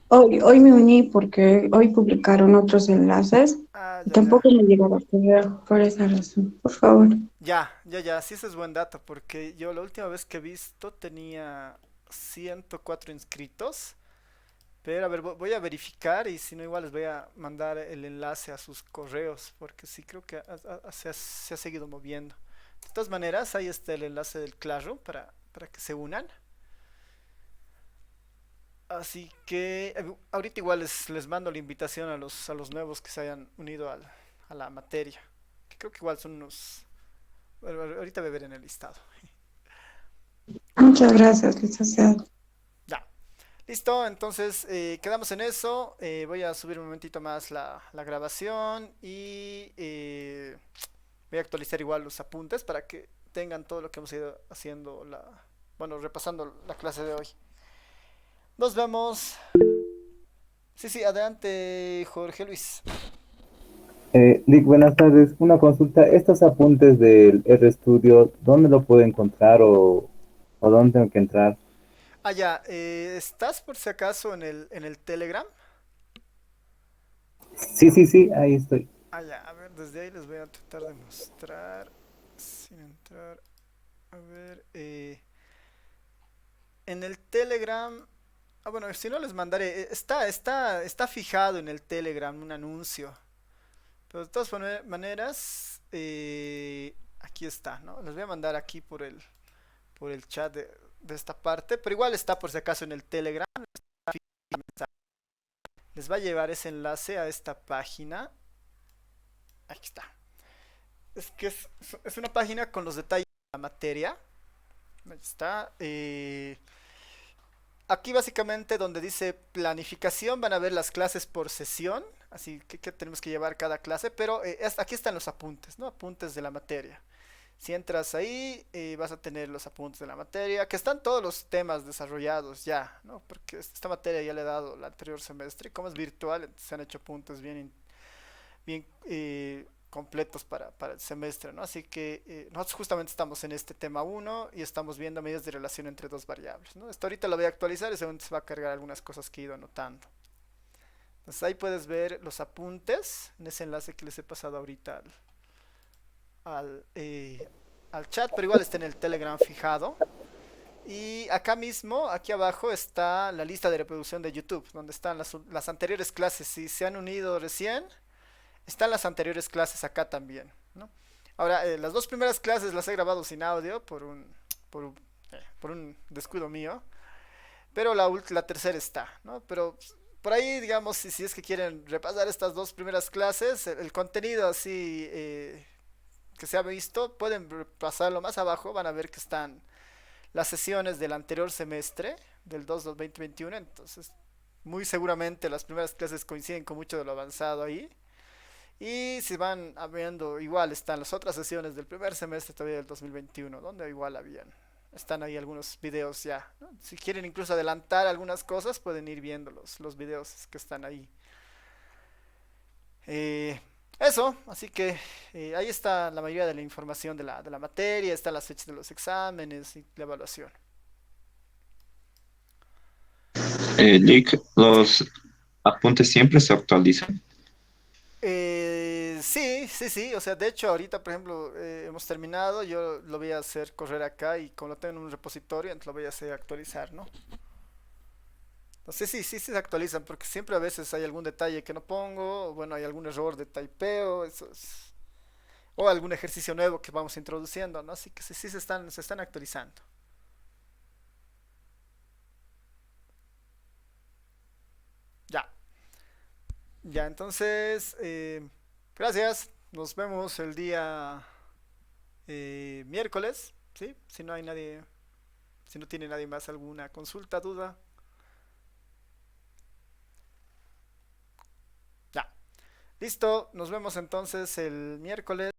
Hoy me uní porque hoy publicaron otros enlaces Ah, y ya, ya. tampoco me llegaba a poder por esa razón. Por favor. Ya, ya, ya. Sí, ese es buen dato porque yo la última vez que he visto tenía 104 inscritos. Pero a ver, voy a verificar y si no, igual les voy a mandar el enlace a sus correos porque sí creo que se ha seguido moviendo. De todas maneras, ahí está el enlace del Classroom para que se unan. Así que ahorita igual les mando la invitación a los nuevos que se hayan unido a la materia. Que creo que igual son unos... Bueno, ahorita voy a ver en el listado. Muchas gracias, licenciado. Ya. Listo, entonces quedamos en eso. Voy a subir un momentito más la grabación y voy a actualizar igual los apuntes para que tengan todo lo que hemos ido haciendo, bueno, repasando la clase de hoy. Nos vemos. Sí, sí, adelante, Jorge Luis. Lick, buenas tardes. Una consulta. Estos apuntes del RStudio, ¿dónde lo puedo encontrar o dónde tengo que entrar? Ah, ya, ¿estás por si acaso en el Telegram? Sí, sí, sí, ahí estoy. Ah, ya, a ver, desde ahí les voy a tratar de mostrar sin entrar. A ver, en el Telegram. Ah, bueno, si no les mandaré. Está fijado en el Telegram un anuncio. Pero de todas maneras, aquí está, ¿no? Les voy a mandar aquí por el chat de esta parte. Pero igual está por si acaso en el Telegram. Les va a llevar ese enlace a esta página. Aquí está. Es que es una página con los detalles de la materia. Ahí está. Aquí básicamente donde dice planificación van a ver las clases por sesión. Así que tenemos que llevar cada clase. Pero aquí están los apuntes, ¿no? Apuntes de la materia. Si entras ahí, vas a tener los apuntes de la materia, que están todos los temas desarrollados ya, ¿no? Porque esta materia ya le he dado el anterior semestre. Como es virtual, se han hecho apuntes bien completos para el semestre, ¿no? Así que nosotros justamente estamos en este tema uno y estamos viendo medidas de relación entre dos variables, ¿no? Esto ahorita lo voy a actualizar y según se va a cargar algunas cosas que he ido anotando. Entonces ahí puedes ver los apuntes en ese enlace que les he pasado ahorita al, eh, al chat, pero igual está en el Telegram fijado. Y acá mismo, aquí abajo, está la lista de reproducción de YouTube, donde están las anteriores clases. Si se han unido recién, están las anteriores clases acá también, ¿no? Ahora, las dos primeras clases las he grabado sin audio por un descuido mío, pero la tercera está, ¿no? Pero por ahí, digamos, si es que quieren repasar estas dos primeras clases, el contenido así que se ha visto, pueden pasarlo más abajo, van a ver que están las sesiones del anterior semestre, del 2021, entonces muy seguramente las primeras clases coinciden con mucho de lo avanzado ahí. Y si van viendo, igual están las otras sesiones del primer semestre todavía del 2021, donde igual están ahí algunos videos ya, ¿no? Si quieren incluso adelantar algunas cosas, pueden ir viendo los videos que están ahí. Eh, Eso, así que ahí está la mayoría de la información de la materia, están las fechas de los exámenes y la evaluación. Lick, los apuntes siempre se actualizan. Sí, sí, sí, o sea, de hecho ahorita, por ejemplo, hemos terminado, yo lo voy a hacer correr acá y como lo tengo en un repositorio, entonces lo voy a hacer actualizar, ¿no? Entonces sí, sí, sí se actualizan, porque siempre a veces hay algún detalle que no pongo, o bueno, hay algún error de typeo, o algún ejercicio nuevo que vamos introduciendo, ¿no? Así que sí, sí se están actualizando. Ya, ya, entonces, gracias, nos vemos el día miércoles, ¿sí? Si no hay nadie, si no tiene nadie más alguna consulta, duda, ya. Listo, nos vemos entonces el miércoles.